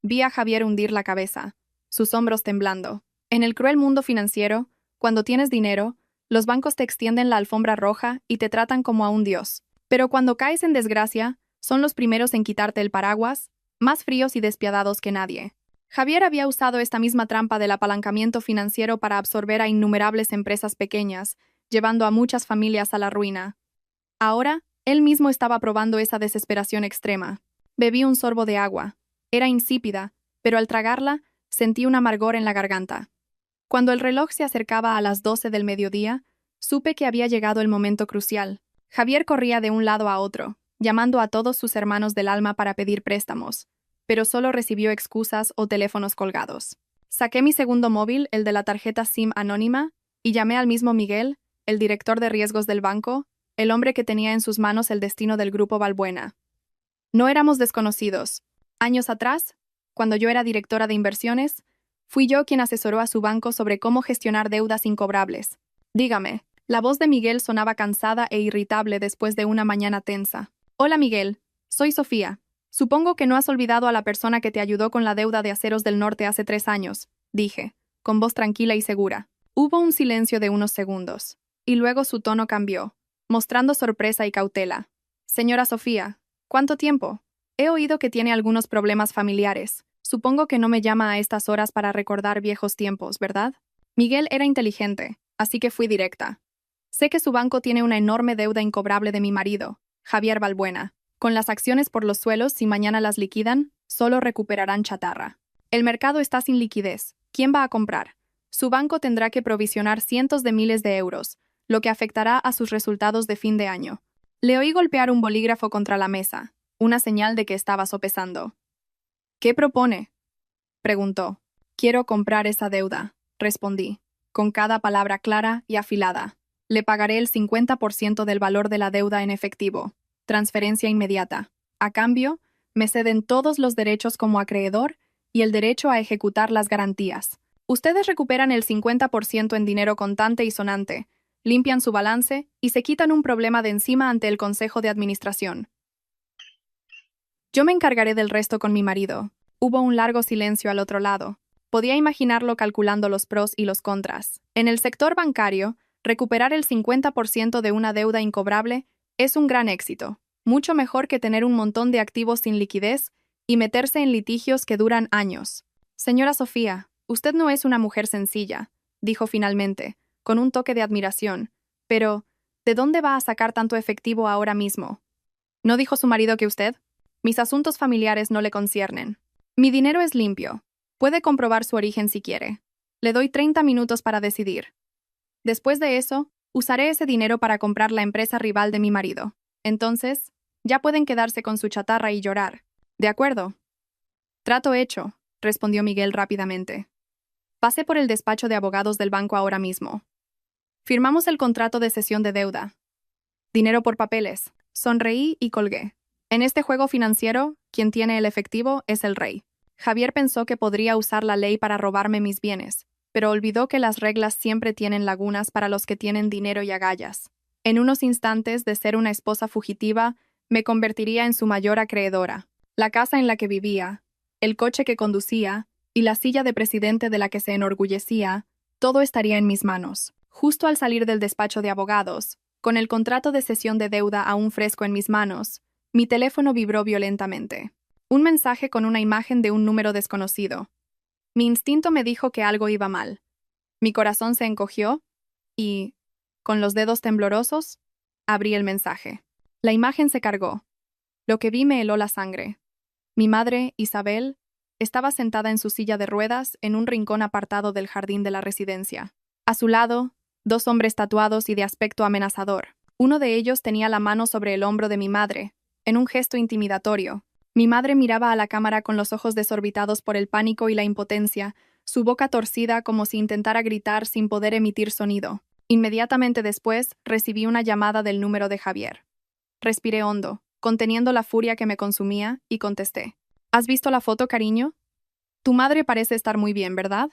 Vi a Javier hundir la cabeza, sus hombros temblando. En el cruel mundo financiero, cuando tienes dinero, los bancos te extienden la alfombra roja y te tratan como a un dios. Pero cuando caes en desgracia, son los primeros en quitarte el paraguas, más fríos y despiadados que nadie. Javier había usado esta misma trampa del apalancamiento financiero para absorber a innumerables empresas pequeñas, llevando a muchas familias a la ruina. Ahora, él mismo estaba probando esa desesperación extrema. Bebí un sorbo de agua. Era insípida, pero al tragarla, sentí un amargor en la garganta. Cuando el reloj se acercaba a las 12 del mediodía, supe que había llegado el momento crucial. Javier corría de un lado a otro, llamando a todos sus hermanos del alma para pedir préstamos, pero solo recibió excusas o teléfonos colgados. Saqué mi segundo móvil, el de la tarjeta SIM anónima, y llamé al mismo Miguel, el director de riesgos del banco, el hombre que tenía en sus manos el destino del Grupo Balbuena. No éramos desconocidos. Años atrás, cuando yo era directora de inversiones, fui yo quien asesoró a su banco sobre cómo gestionar deudas incobrables. Dígame, la voz de Miguel sonaba cansada e irritable después de una mañana tensa. Hola Miguel, soy Sofía. Supongo que no has olvidado a la persona que te ayudó con la deuda de Aceros del Norte hace 3 años, dije, con voz tranquila y segura. Hubo un silencio de unos segundos, y luego su tono cambió, mostrando sorpresa y cautela. Señora Sofía, ¿cuánto tiempo? He oído que tiene algunos problemas familiares. Supongo que no me llama a estas horas para recordar viejos tiempos, ¿verdad? Miguel era inteligente, así que fui directa. Sé que su banco tiene una enorme deuda incobrable de mi marido, Javier Balbuena. Con las acciones por los suelos, si mañana las liquidan, solo recuperarán chatarra. El mercado está sin liquidez. ¿Quién va a comprar? Su banco tendrá que provisionar cientos de miles de euros, lo que afectará a sus resultados de fin de año. Le oí golpear un bolígrafo contra la mesa, una señal de que estaba sopesando. ¿Qué propone?, preguntó. Quiero comprar esa deuda, respondí, con cada palabra clara y afilada. Le pagaré el 50% del valor de la deuda en efectivo. Transferencia inmediata. A cambio, me ceden todos los derechos como acreedor y el derecho a ejecutar las garantías. Ustedes recuperan el 50% en dinero contante y sonante, limpian su balance y se quitan un problema de encima ante el Consejo de Administración. Yo me encargaré del resto con mi marido. Hubo un largo silencio al otro lado. Podía imaginarlo calculando los pros y los contras. En el sector bancario, recuperar el 50% de una deuda incobrable es un gran éxito, mucho mejor que tener un montón de activos sin liquidez y meterse en litigios que duran años. Señora Sofía, usted no es una mujer sencilla, dijo finalmente, con un toque de admiración. Pero, ¿de dónde va a sacar tanto efectivo ahora mismo? ¿No dijo su marido que usted? Mis asuntos familiares no le conciernen. Mi dinero es limpio. Puede comprobar su origen si quiere. Le doy 30 minutos para decidir. Después de eso, usaré ese dinero para comprar la empresa rival de mi marido. Entonces, ya pueden quedarse con su chatarra y llorar. ¿De acuerdo? Trato hecho, respondió Miguel rápidamente. Pasé por el despacho de abogados del banco ahora mismo. Firmamos el contrato de cesión de deuda. Dinero por papeles. Sonreí y colgué. En este juego financiero, quien tiene el efectivo es el rey. Javier pensó que podría usar la ley para robarme mis bienes, pero olvidó que las reglas siempre tienen lagunas para los que tienen dinero y agallas. En unos instantes de ser una esposa fugitiva, me convertiría en su mayor acreedora. La casa en la que vivía, el coche que conducía y la silla de presidente de la que se enorgullecía, todo estaría en mis manos. Justo al salir del despacho de abogados, con el contrato de cesión de deuda aún fresco en mis manos, mi teléfono vibró violentamente. Un mensaje con una imagen de un número desconocido. Mi instinto me dijo que algo iba mal. Mi corazón se encogió y, con los dedos temblorosos, abrí el mensaje. La imagen se cargó. Lo que vi me heló la sangre. Mi madre, Isabel, estaba sentada en su silla de ruedas en un rincón apartado del jardín de la residencia. A su lado, dos hombres tatuados y de aspecto amenazador. Uno de ellos tenía la mano sobre el hombro de mi madre, en un gesto intimidatorio. Mi madre miraba a la cámara con los ojos desorbitados por el pánico y la impotencia, su boca torcida como si intentara gritar sin poder emitir sonido. Inmediatamente después, recibí una llamada del número de Javier. Respiré hondo, conteniendo la furia que me consumía, y contesté. ¿Has visto la foto, cariño? Tu madre parece estar muy bien, ¿verdad?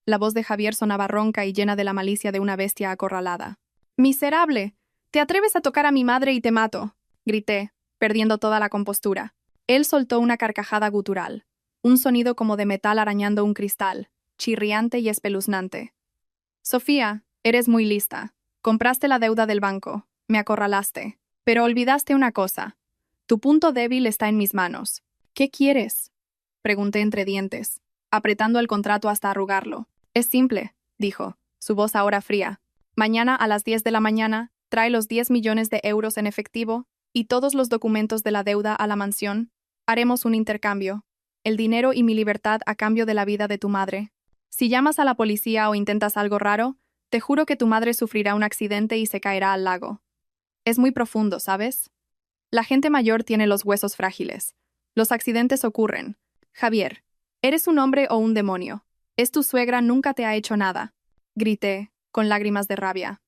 La voz de Javier sonaba ronca y llena de la malicia de una bestia acorralada. ¡Miserable! ¿Te atreves a tocar a mi madre y te mato?, grité, perdiendo toda la compostura. Él soltó una carcajada gutural, un sonido como de metal arañando un cristal, chirriante y espeluznante. Sofía, eres muy lista. Compraste la deuda del banco, me acorralaste, pero olvidaste una cosa. Tu punto débil está en mis manos. ¿Qué quieres?, pregunté entre dientes, apretando el contrato hasta arrugarlo. Es simple, dijo, su voz ahora fría. Mañana a las 10 de la mañana, trae los 10 millones de euros en efectivo y todos los documentos de la deuda a la mansión. Haremos un intercambio. El dinero y mi libertad a cambio de la vida de tu madre. Si llamas a la policía o intentas algo raro, te juro que tu madre sufrirá un accidente y se caerá al lago. Es muy profundo, ¿sabes? La gente mayor tiene los huesos frágiles. Los accidentes ocurren. Javier, ¿eres un hombre o un demonio? Es tu suegra, nunca te ha hecho nada. Grité, con lágrimas de rabia.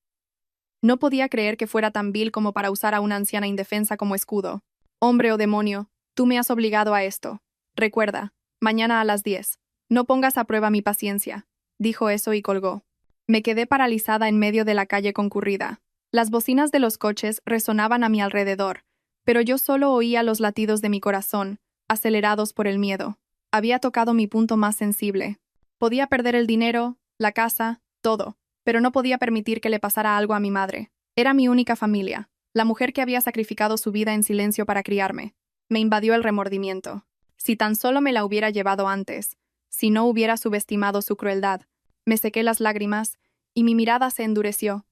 No podía creer que fuera tan vil como para usar a una anciana indefensa como escudo. Hombre o demonio, tú me has obligado a esto. Recuerda, mañana a las 10. No pongas a prueba mi paciencia. Dijo eso y colgó. Me quedé paralizada en medio de la calle concurrida. Las bocinas de los coches resonaban a mi alrededor, pero yo solo oía los latidos de mi corazón, acelerados por el miedo. Había tocado mi punto más sensible. Podía perder el dinero, la casa, todo, pero no podía permitir que le pasara algo a mi madre. Era mi única familia, la mujer que había sacrificado su vida en silencio para criarme. Me invadió el remordimiento. Si tan solo me la hubiera llevado antes, si no hubiera subestimado su crueldad. Me sequé las lágrimas, y mi mirada se endureció.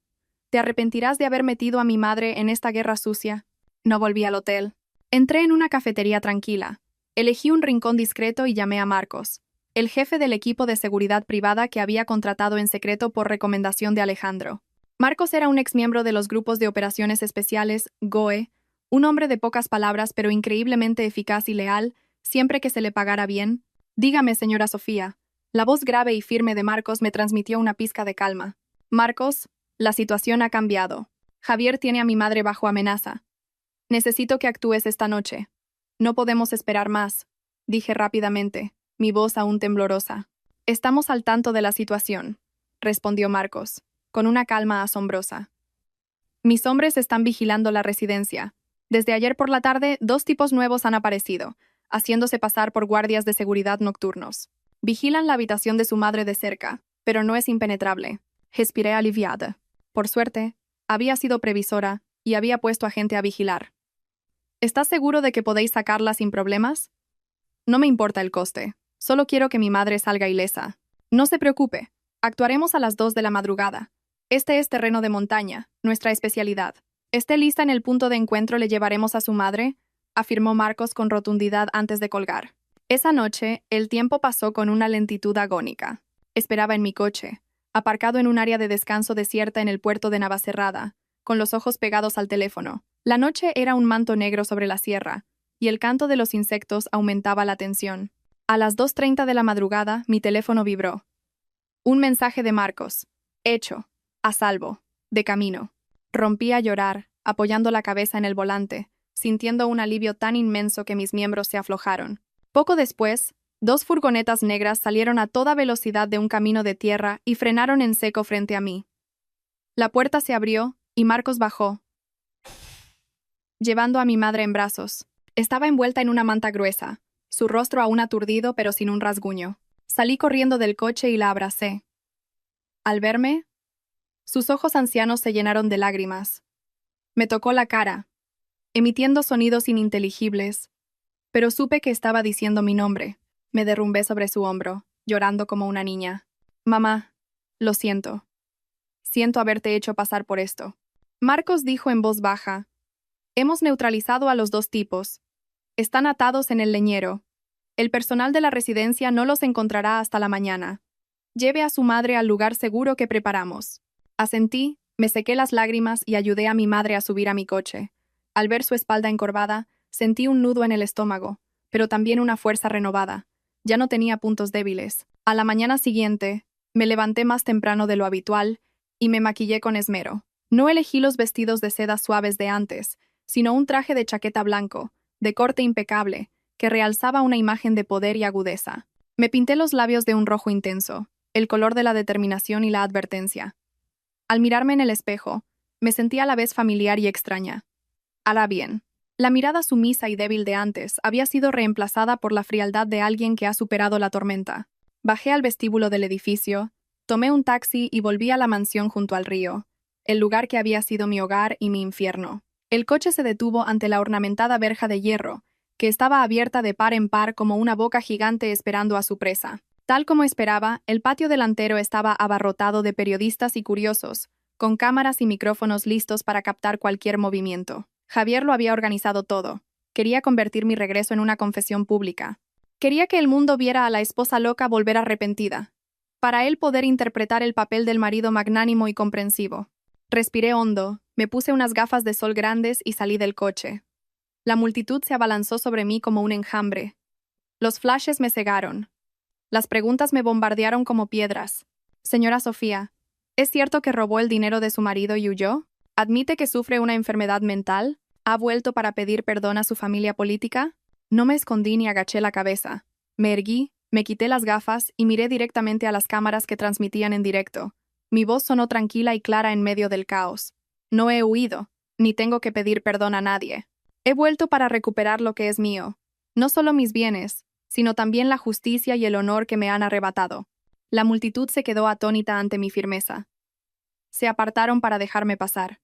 ¿Te arrepentirás de haber metido a mi madre en esta guerra sucia? No volví al hotel. Entré en una cafetería tranquila. Elegí un rincón discreto y llamé a Marcos. el jefe del equipo de seguridad privada que había contratado en secreto por recomendación de Alejandro. Marcos era un exmiembro de los grupos de operaciones especiales, GOE, un hombre de pocas palabras pero increíblemente eficaz y leal, siempre que se le pagara bien. Dígame, señora Sofía. La voz grave y firme de Marcos me transmitió una pizca de calma. Marcos, la situación ha cambiado. Javier tiene a mi madre bajo amenaza. Necesito que actúes esta noche. No podemos esperar más, dije rápidamente, mi voz aún temblorosa. Estamos al tanto de la situación, respondió Marcos, con una calma asombrosa. Mis hombres están vigilando la residencia. Desde ayer por la tarde, 2 tipos nuevos han aparecido, haciéndose pasar por guardias de seguridad nocturnos. Vigilan la habitación de su madre de cerca, pero no es impenetrable. Respiré aliviada. Por suerte, había sido previsora y había puesto a gente a vigilar. ¿Estás seguro de que podéis sacarla sin problemas? No me importa el coste. Solo quiero que mi madre salga ilesa. No se preocupe. Actuaremos a las 2 de la madrugada. Este es terreno de montaña, nuestra especialidad. Esté lista en el punto de encuentro, le llevaremos a su madre, afirmó Marcos con rotundidad antes de colgar. Esa noche, el tiempo pasó con una lentitud agónica. Esperaba en mi coche, aparcado en un área de descanso desierta en el puerto de Navacerrada, con los ojos pegados al teléfono. La noche era un manto negro sobre la sierra, y el canto de los insectos aumentaba la tensión. A las 2:30 de la madrugada, mi teléfono vibró. Un mensaje de Marcos. Hecho. A salvo. De camino. Rompí a llorar, apoyando la cabeza en el volante, sintiendo un alivio tan inmenso que mis miembros se aflojaron. Poco después, 2 furgonetas negras salieron a toda velocidad de un camino de tierra y frenaron en seco frente a mí. La puerta se abrió y Marcos bajó, llevando a mi madre en brazos. Estaba envuelta en una manta gruesa, su rostro aún aturdido pero sin un rasguño. Salí corriendo del coche y la abracé. Al verme, sus ojos ancianos se llenaron de lágrimas. Me tocó la cara, emitiendo sonidos ininteligibles, pero supe que estaba diciendo mi nombre. Me derrumbé sobre su hombro, llorando como una niña. Mamá, lo siento. Siento haberte hecho pasar por esto. Marcos dijo en voz baja. Hemos neutralizado a los 2 tipos. Están atados en el leñero. El personal de la residencia no los encontrará hasta la mañana. Lleve a su madre al lugar seguro que preparamos. Asentí, me sequé las lágrimas y ayudé a mi madre a subir a mi coche. Al ver su espalda encorvada, sentí un nudo en el estómago, pero también una fuerza renovada. Ya no tenía puntos débiles. A la mañana siguiente, me levanté más temprano de lo habitual y me maquillé con esmero. No elegí los vestidos de seda suaves de antes, sino un traje de chaqueta blanco, de corte impecable, que realzaba una imagen de poder y agudeza. Me pinté los labios de un rojo intenso, el color de la determinación y la advertencia. Al mirarme en el espejo, me sentí a la vez familiar y extraña. Ahora bien, la mirada sumisa y débil de antes había sido reemplazada por la frialdad de alguien que ha superado la tormenta. Bajé al vestíbulo del edificio, tomé un taxi y volví a la mansión junto al río, el lugar que había sido mi hogar y mi infierno. El coche se detuvo ante la ornamentada verja de hierro, que estaba abierta de par en par como una boca gigante esperando a su presa. Tal como esperaba, el patio delantero estaba abarrotado de periodistas y curiosos, con cámaras y micrófonos listos para captar cualquier movimiento. Javier lo había organizado todo. Quería convertir mi regreso en una confesión pública. Quería que el mundo viera a la esposa loca volver arrepentida, para él poder interpretar el papel del marido magnánimo y comprensivo. Respiré hondo, me puse unas gafas de sol grandes y salí del coche. La multitud se abalanzó sobre mí como un enjambre. Los flashes me cegaron. Las preguntas me bombardearon como piedras. Señora Sofía, ¿es cierto que robó el dinero de su marido y huyó? ¿Admite que sufre una enfermedad mental? ¿Ha vuelto para pedir perdón a su familia política? No me escondí ni agaché la cabeza. Me erguí, me quité las gafas y miré directamente a las cámaras que transmitían en directo. Mi voz sonó tranquila y clara en medio del caos. No he huido, ni tengo que pedir perdón a nadie. He vuelto para recuperar lo que es mío. No solo mis bienes, sino también la justicia y el honor que me han arrebatado. La multitud se quedó atónita ante mi firmeza. Se apartaron para dejarme pasar.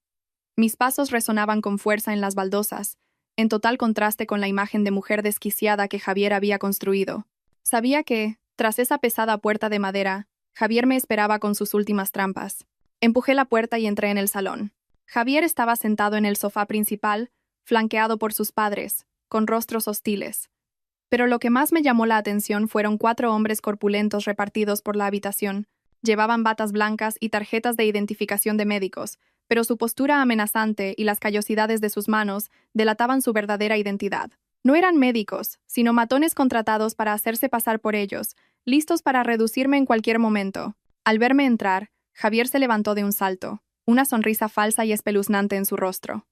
Mis pasos resonaban con fuerza en las baldosas, en total contraste con la imagen de mujer desquiciada que Javier había construido. Sabía que, tras esa pesada puerta de madera, Javier me esperaba con sus últimas trampas. Empujé la puerta y entré en el salón. Javier estaba sentado en el sofá principal, flanqueado por sus padres, con rostros hostiles. Pero lo que más me llamó la atención fueron 4 hombres corpulentos repartidos por la habitación. Llevaban batas blancas y tarjetas de identificación de médicos, pero su postura amenazante y las callosidades de sus manos delataban su verdadera identidad. No eran médicos, sino matones contratados para hacerse pasar por ellos, listos para reducirme en cualquier momento. Al verme entrar, Javier se levantó de un salto, una sonrisa falsa y espeluznante en su rostro.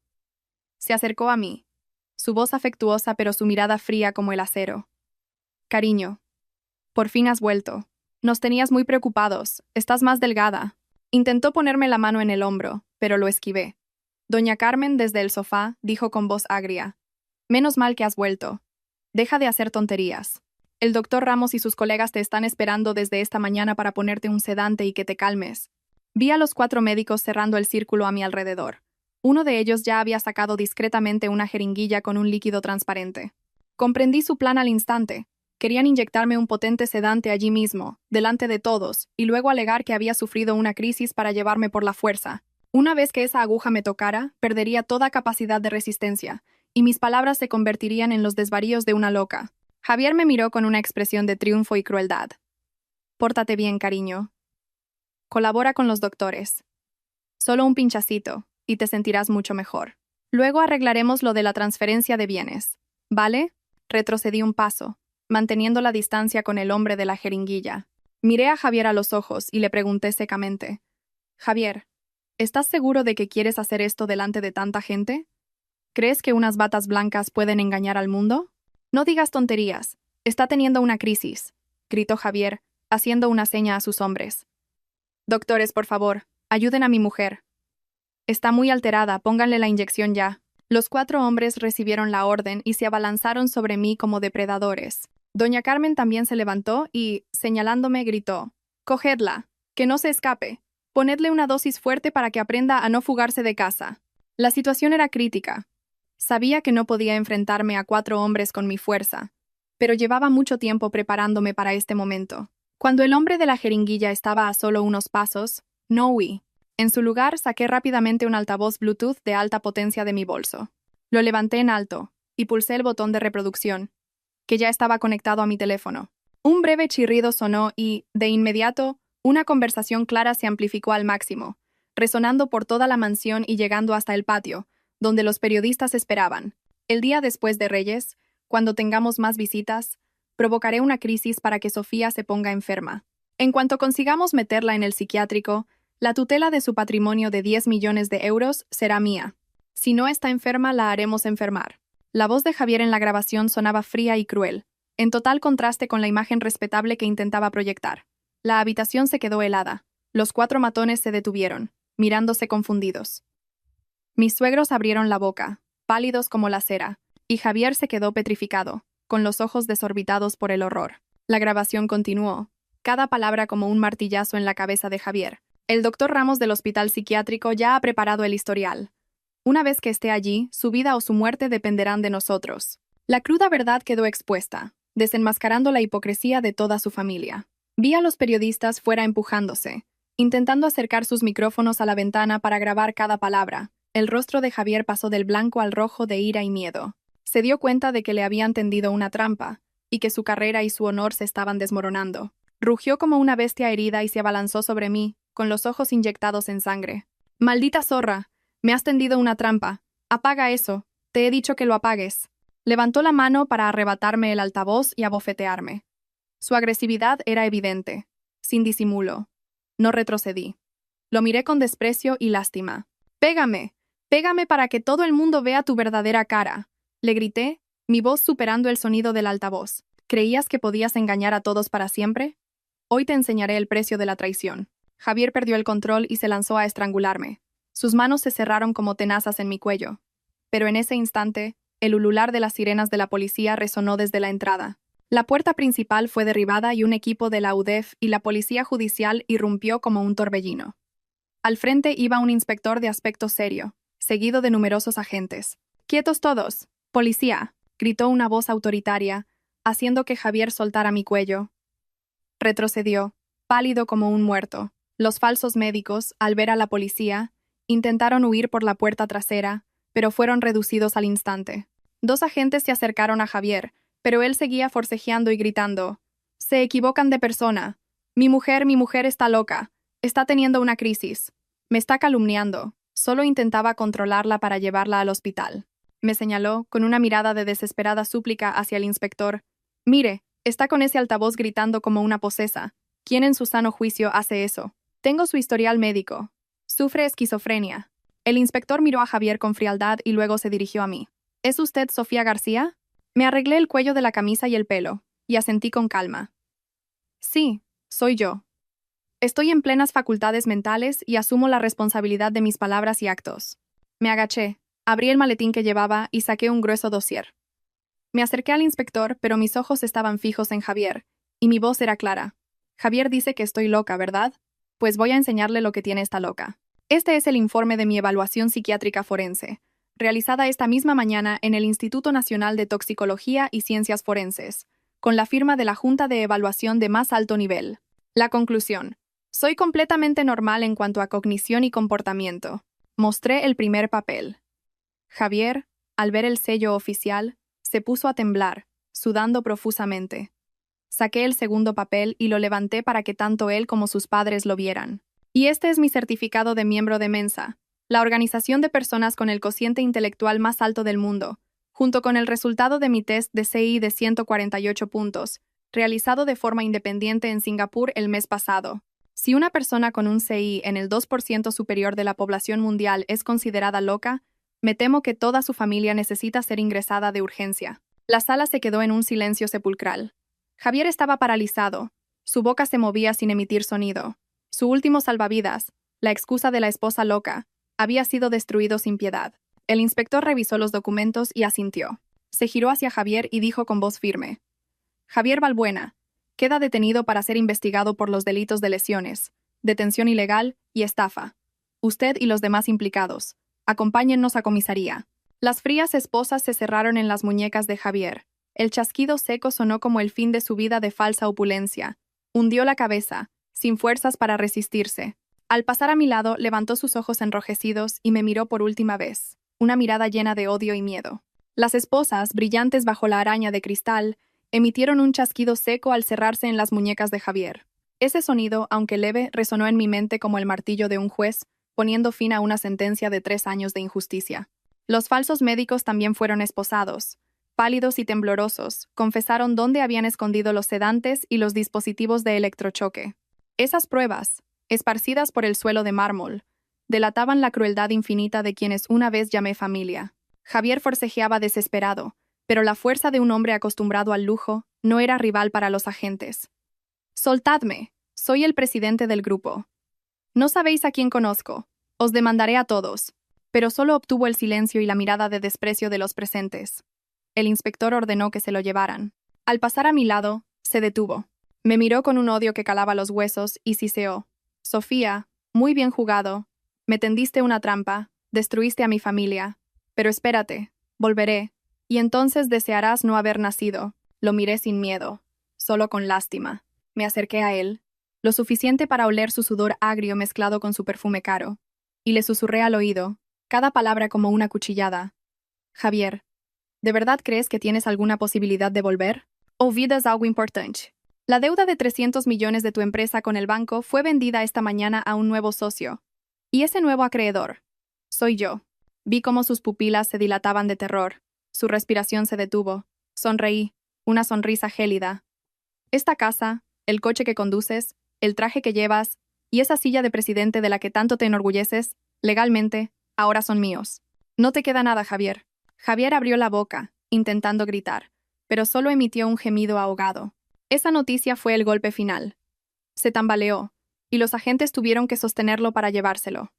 Se acercó a mí, su voz afectuosa pero su mirada fría como el acero. Cariño, por fin has vuelto. Nos tenías muy preocupados, estás más delgada. Intentó ponerme la mano en el hombro, pero lo esquivé. Doña Carmen, desde el sofá, dijo con voz agria: Menos mal que has vuelto. Deja de hacer tonterías. El doctor Ramos y sus colegas te están esperando desde esta mañana para ponerte un sedante y que te calmes. Vi a los 4 médicos cerrando el círculo a mi alrededor. Uno de ellos ya había sacado discretamente una jeringuilla con un líquido transparente. Comprendí su plan al instante. Querían inyectarme un potente sedante allí mismo, delante de todos, y luego alegar que había sufrido una crisis para llevarme por la fuerza. Una vez que esa aguja me tocara, perdería toda capacidad de resistencia, y mis palabras se convertirían en los desvaríos de una loca. Javier me miró con una expresión de triunfo y crueldad. Pórtate bien, cariño. Colabora con los doctores. Solo un pinchacito, y te sentirás mucho mejor. Luego arreglaremos lo de la transferencia de bienes. ¿Vale? Retrocedí un paso, manteniendo la distancia con el hombre de la jeringuilla. Miré a Javier a los ojos y le pregunté secamente: Javier, ¿estás seguro de que quieres hacer esto delante de tanta gente? ¿Crees que unas batas blancas pueden engañar al mundo? No digas tonterías. Está teniendo una crisis, gritó Javier, haciendo una seña a sus hombres. Doctores, por favor, ayuden a mi mujer. Está muy alterada, pónganle la inyección ya. Los 4 hombres recibieron la orden y se abalanzaron sobre mí como depredadores. Doña Carmen también se levantó y, señalándome, gritó: Cogedla, que no se escape. Ponedle una dosis fuerte para que aprenda a no fugarse de casa. La situación era crítica. Sabía que no podía enfrentarme a 4 hombres con mi fuerza, pero llevaba mucho tiempo preparándome para este momento. Cuando el hombre de la jeringuilla estaba a solo unos pasos, no huí. En su lugar, saqué rápidamente un altavoz Bluetooth de alta potencia de mi bolso. Lo levanté en alto y pulsé el botón de reproducción, que ya estaba conectado a mi teléfono. Un breve chirrido sonó y, de inmediato, una conversación clara se amplificó al máximo, resonando por toda la mansión y llegando hasta el patio, donde los periodistas esperaban. El día después de Reyes, cuando tengamos más visitas, provocaré una crisis para que Sofía se ponga enferma. En cuanto consigamos meterla en el psiquiátrico, la tutela de su patrimonio de 10 millones de euros será mía. Si no está enferma, la haremos enfermar. La voz de Javier en la grabación sonaba fría y cruel, en total contraste con la imagen respetable que intentaba proyectar. La habitación se quedó helada. Los 4 matones se detuvieron, mirándose confundidos. Mis suegros abrieron la boca, pálidos como la cera, y Javier se quedó petrificado, con los ojos desorbitados por el horror. La grabación continuó, cada palabra como un martillazo en la cabeza de Javier. El doctor Ramos del hospital psiquiátrico ya ha preparado el historial. Una vez que esté allí, su vida o su muerte dependerán de nosotros. La cruda verdad quedó expuesta, desenmascarando la hipocresía de toda su familia. Vi a los periodistas fuera empujándose, intentando acercar sus micrófonos a la ventana para grabar cada palabra. El rostro de Javier pasó del blanco al rojo de ira y miedo. Se dio cuenta de que le habían tendido una trampa, y que su carrera y su honor se estaban desmoronando. Rugió como una bestia herida y se abalanzó sobre mí, con los ojos inyectados en sangre. «¡Maldita zorra! Me has tendido una trampa. Apaga eso. Te he dicho que lo apagues». Levantó la mano para arrebatarme el altavoz y abofetearme. Su agresividad era evidente, sin disimulo. No retrocedí. Lo miré con desprecio y lástima. «¡Pégame! ¡Pégame para que todo el mundo vea tu verdadera cara!», le grité, mi voz superando el sonido del altavoz. «¿Creías que podías engañar a todos para siempre? Hoy te enseñaré el precio de la traición». Javier perdió el control y se lanzó a estrangularme. Sus manos se cerraron como tenazas en mi cuello. Pero en ese instante, el ulular de las sirenas de la policía resonó desde la entrada. La puerta principal fue derribada y un equipo de la UDEF y la policía judicial irrumpió como un torbellino. Al frente iba un inspector de aspecto serio, seguido de numerosos agentes. «¡Quietos todos! ¡Policía!», gritó una voz autoritaria, haciendo que Javier soltara mi cuello. Retrocedió, pálido como un muerto. Los falsos médicos, al ver a la policía, intentaron huir por la puerta trasera, pero fueron reducidos al instante. 2 agentes se acercaron a Javier, Pero él seguía forcejeando y gritando. Se equivocan de persona. Mi mujer está loca. Está teniendo una crisis. Me está calumniando. Solo intentaba controlarla para llevarla al hospital. Me señaló, con una mirada de desesperada súplica hacia el inspector. Mire, está con ese altavoz gritando como una posesa. ¿Quién en su sano juicio hace eso? Tengo su historial médico. Sufre esquizofrenia. El inspector miró a Javier con frialdad y luego se dirigió a mí. ¿Es usted Sofía García? Me arreglé el cuello de la camisa y el pelo, y asentí con calma. Sí, soy yo. Estoy en plenas facultades mentales y asumo la responsabilidad de mis palabras y actos. Me agaché, abrí el maletín que llevaba y saqué un grueso dossier. Me acerqué al inspector, pero mis ojos estaban fijos en Javier, y mi voz era clara. Javier dice que estoy loca, ¿verdad? Pues voy a enseñarle lo que tiene esta loca. Este es el informe de mi evaluación psiquiátrica forense, realizada esta misma mañana en el Instituto Nacional de Toxicología y Ciencias Forenses, con la firma de la Junta de Evaluación de más alto nivel. La conclusión. Soy completamente normal en cuanto a cognición y comportamiento. Mostré el primer papel. Javier, al ver el sello oficial, se puso a temblar, sudando profusamente. Saqué el segundo papel y lo levanté para que tanto él como sus padres lo vieran. Y este es mi certificado de miembro de Mensa, la organización de personas con el cociente intelectual más alto del mundo, junto con el resultado de mi test de CI de 148 puntos, realizado de forma independiente en Singapur el mes pasado. Si una persona con un CI en el 2% superior de la población mundial es considerada loca, me temo que toda su familia necesita ser ingresada de urgencia. La sala se quedó en un silencio sepulcral. Javier estaba paralizado. Su boca se movía sin emitir sonido. Su último salvavidas, la excusa de la esposa loca, había sido destruido sin piedad. El inspector revisó los documentos y asintió. Se giró hacia Javier y dijo con voz firme. Javier Balbuena, queda detenido para ser investigado por los delitos de lesiones, detención ilegal y estafa. Usted y los demás implicados, acompáñennos a comisaría. Las frías esposas se cerraron en las muñecas de Javier. El chasquido seco sonó como el fin de su vida de falsa opulencia. Hundió la cabeza, sin fuerzas para resistirse. Al pasar a mi lado, levantó sus ojos enrojecidos y me miró por última vez, una mirada llena de odio y miedo. Las esposas, brillantes bajo la araña de cristal, emitieron un chasquido seco al cerrarse en las muñecas de Javier. Ese sonido, aunque leve, resonó en mi mente como el martillo de un juez, poniendo fin a una sentencia de 3 años de injusticia. Los falsos médicos también fueron esposados. Pálidos y temblorosos, confesaron dónde habían escondido los sedantes y los dispositivos de electrochoque. Esas pruebas, esparcidas por el suelo de mármol, delataban la crueldad infinita de quienes una vez llamé familia. Javier forcejeaba desesperado, pero la fuerza de un hombre acostumbrado al lujo no era rival para los agentes. «Soltadme, soy el presidente del grupo. No sabéis a quién conozco, os demandaré a todos», pero solo obtuvo el silencio y la mirada de desprecio de los presentes. El inspector ordenó que se lo llevaran. Al pasar a mi lado, se detuvo. Me miró con un odio que calaba los huesos y siseó. «Sofía, muy bien jugado. Me tendiste una trampa, destruiste a mi familia. Pero espérate, volveré, y entonces desearás no haber nacido». Lo miré sin miedo, solo con lástima. Me acerqué a él, lo suficiente para oler su sudor agrio mezclado con su perfume caro, y le susurré al oído, cada palabra como una cuchillada. «Javier, ¿de verdad crees que tienes alguna posibilidad de volver? Olvidas algo importante. La deuda de 300 millones de tu empresa con el banco fue vendida esta mañana a un nuevo socio. Y ese nuevo acreedor soy yo». Vi cómo sus pupilas se dilataban de terror. Su respiración se detuvo. Sonreí, una sonrisa gélida. «Esta casa, el coche que conduces, el traje que llevas y esa silla de presidente de la que tanto te enorgulleces, legalmente, ahora son míos. No te queda nada, Javier». Javier abrió la boca, intentando gritar, pero solo emitió un gemido ahogado. Esa noticia fue el golpe final. Se tambaleó, y los agentes tuvieron que sostenerlo para llevárselo.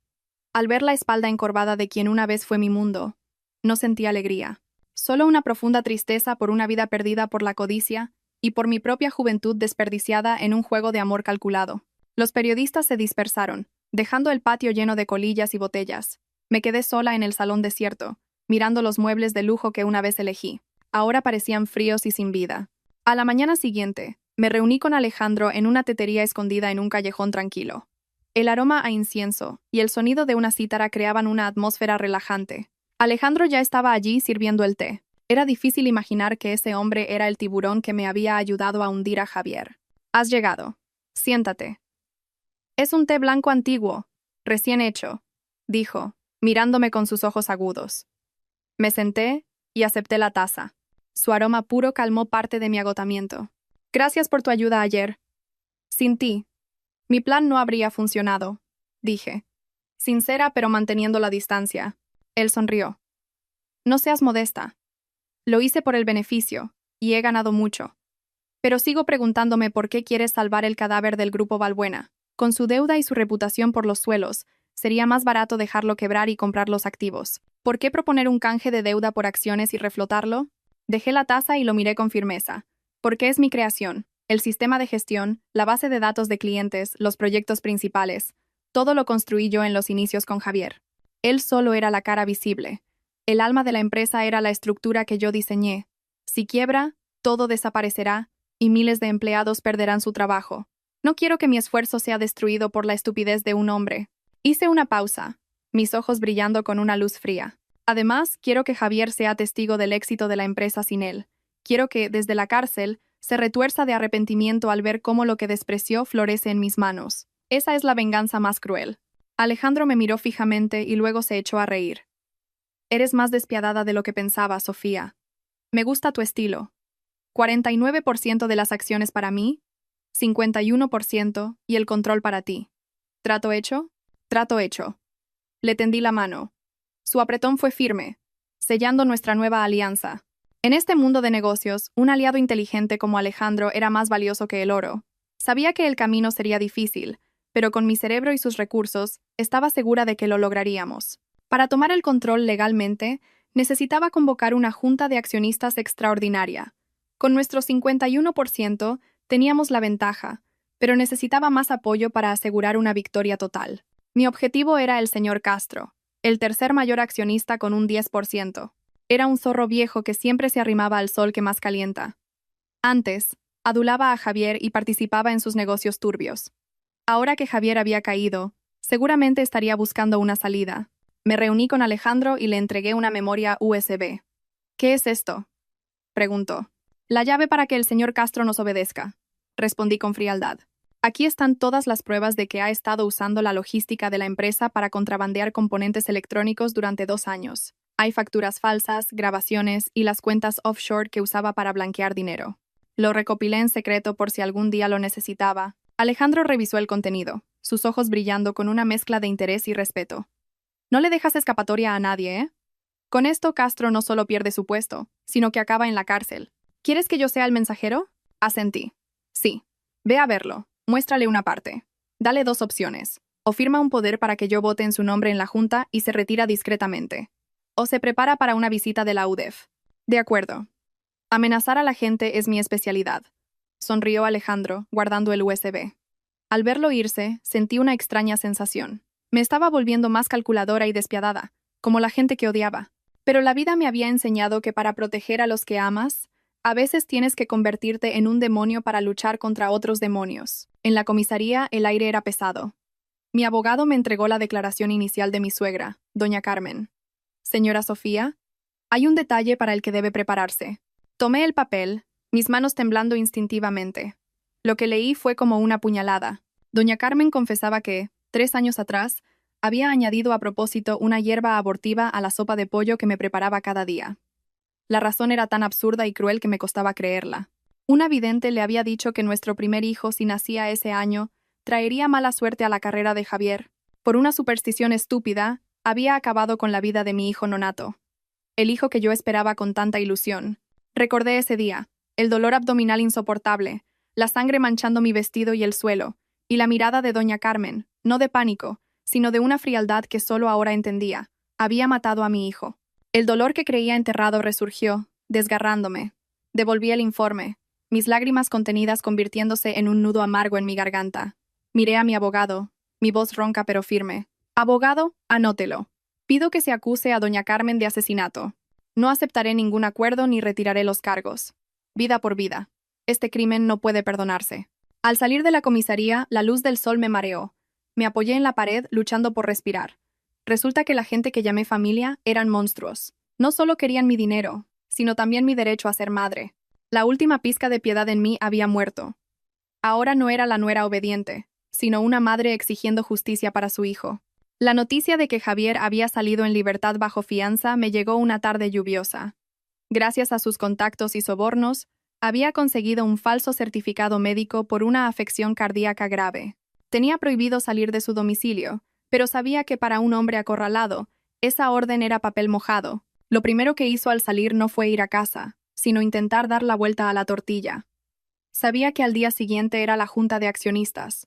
Al ver la espalda encorvada de quien una vez fue mi mundo, no sentí alegría, solo una profunda tristeza por una vida perdida por la codicia y por mi propia juventud desperdiciada en un juego de amor calculado. Los periodistas se dispersaron, dejando el patio lleno de colillas y botellas. Me quedé sola en el salón desierto, mirando los muebles de lujo que una vez elegí. Ahora parecían fríos y sin vida. A la mañana siguiente, me reuní con Alejandro en una tetería escondida en un callejón tranquilo. El aroma a incienso y el sonido de una cítara creaban una atmósfera relajante. Alejandro ya estaba allí sirviendo el té. Era difícil imaginar que ese hombre era el tiburón que me había ayudado a hundir a Javier. Has llegado. Siéntate. Es un té blanco antiguo, recién hecho, dijo, mirándome con sus ojos agudos. Me senté y acepté la taza. Su aroma puro calmó parte de mi agotamiento. Gracias por tu ayuda ayer. Sin ti, mi plan no habría funcionado, dije. Sincera pero manteniendo la distancia. Él sonrió. No seas modesta. Lo hice por el beneficio, y he ganado mucho. Pero sigo preguntándome por qué quieres salvar el cadáver del grupo Valbuena. Con su deuda y su reputación por los suelos, sería más barato dejarlo quebrar y comprar los activos. ¿Por qué proponer un canje de deuda por acciones y reflotarlo? Dejé la taza y lo miré con firmeza. Porque es mi creación, el sistema de gestión, la base de datos de clientes, los proyectos principales. Todo lo construí yo en los inicios con Javier. Él solo era la cara visible. El alma de la empresa era la estructura que yo diseñé. Si quiebra, todo desaparecerá y miles de empleados perderán su trabajo. No quiero que mi esfuerzo sea destruido por la estupidez de un hombre. Hice una pausa, mis ojos brillando con una luz fría. Además, quiero que Javier sea testigo del éxito de la empresa sin él. Quiero que, desde la cárcel, se retuerza de arrepentimiento al ver cómo lo que despreció florece en mis manos. Esa es la venganza más cruel. Alejandro me miró fijamente y luego se echó a reír. Eres más despiadada de lo que pensaba, Sofía. Me gusta tu estilo. 49% de las acciones para mí, 51% y el control para ti. ¿Trato hecho? Trato hecho. Le tendí la mano. Su apretón fue firme, sellando nuestra nueva alianza. En este mundo de negocios, un aliado inteligente como Alejandro era más valioso que el oro. Sabía que el camino sería difícil, pero con mi cerebro y sus recursos, estaba segura de que lo lograríamos. Para tomar el control legalmente, necesitaba convocar una junta de accionistas extraordinaria. Con nuestro 51%, teníamos la ventaja, pero necesitaba más apoyo para asegurar una victoria total. Mi objetivo era el señor Castro, el tercer mayor accionista con un 10%. Era un zorro viejo que siempre se arrimaba al sol que más calienta. Antes, adulaba a Javier y participaba en sus negocios turbios. Ahora que Javier había caído, seguramente estaría buscando una salida. Me reuní con Alejandro y le entregué una memoria USB. ¿Qué es esto?, preguntó. La llave para que el señor Castro nos obedezca, respondí con frialdad. Aquí están todas las pruebas de que ha estado usando la logística de la empresa para contrabandear componentes electrónicos durante 2 años. Hay facturas falsas, grabaciones y las cuentas offshore que usaba para blanquear dinero. Lo recopilé en secreto por si algún día lo necesitaba. Alejandro revisó el contenido, sus ojos brillando con una mezcla de interés y respeto. No le dejas escapatoria a nadie, ¿eh? Con esto Castro no solo pierde su puesto, sino que acaba en la cárcel. ¿Quieres que yo sea el mensajero? Asentí. Sí. Ve a verlo. Muéstrale una parte. Dale 2 opciones. O firma un poder para que yo vote en su nombre en la junta y se retira discretamente. O se prepara para una visita de la UDEF. De acuerdo. Amenazar a la gente es mi especialidad. Sonrió Alejandro, guardando el USB. Al verlo irse, sentí una extraña sensación. Me estaba volviendo más calculadora y despiadada, como la gente que odiaba. Pero la vida me había enseñado que para proteger a los que amas, a veces tienes que convertirte en un demonio para luchar contra otros demonios. En la comisaría el aire era pesado. Mi abogado me entregó la declaración inicial de mi suegra, doña Carmen. Señora Sofía, hay un detalle para el que debe prepararse. Tomé el papel, mis manos temblando instintivamente. Lo que leí fue como una puñalada. Doña Carmen confesaba que, 3 años atrás, había añadido a propósito una hierba abortiva a la sopa de pollo que me preparaba cada día. La razón era tan absurda y cruel que me costaba creerla. Una vidente le había dicho que nuestro primer hijo, si nacía ese año, traería mala suerte a la carrera de Javier. Por una superstición estúpida, había acabado con la vida de mi hijo nonato. El hijo que yo esperaba con tanta ilusión. Recordé ese día, el dolor abdominal insoportable, la sangre manchando mi vestido y el suelo, y la mirada de doña Carmen, no de pánico, sino de una frialdad que solo ahora entendía. Había matado a mi hijo. El dolor que creía enterrado resurgió, desgarrándome. Devolví el informe, mis lágrimas contenidas convirtiéndose en un nudo amargo en mi garganta. Miré a mi abogado, mi voz ronca pero firme. Abogado, anótelo. Pido que se acuse a doña Carmen de asesinato. No aceptaré ningún acuerdo ni retiraré los cargos. Vida por vida. Este crimen no puede perdonarse. Al salir de la comisaría, la luz del sol me mareó. Me apoyé en la pared luchando por respirar. Resulta que la gente que llamé familia eran monstruos. No solo querían mi dinero, sino también mi derecho a ser madre. La última pizca de piedad en mí había muerto. Ahora no era la nuera obediente, sino una madre exigiendo justicia para su hijo. La noticia de que Javier había salido en libertad bajo fianza me llegó una tarde lluviosa. Gracias a sus contactos y sobornos, había conseguido un falso certificado médico por una afección cardíaca grave. Tenía prohibido salir de su domicilio, pero sabía que para un hombre acorralado, esa orden era papel mojado. Lo primero que hizo al salir no fue ir a casa, sino intentar dar la vuelta a la tortilla. Sabía que al día siguiente era la junta de accionistas,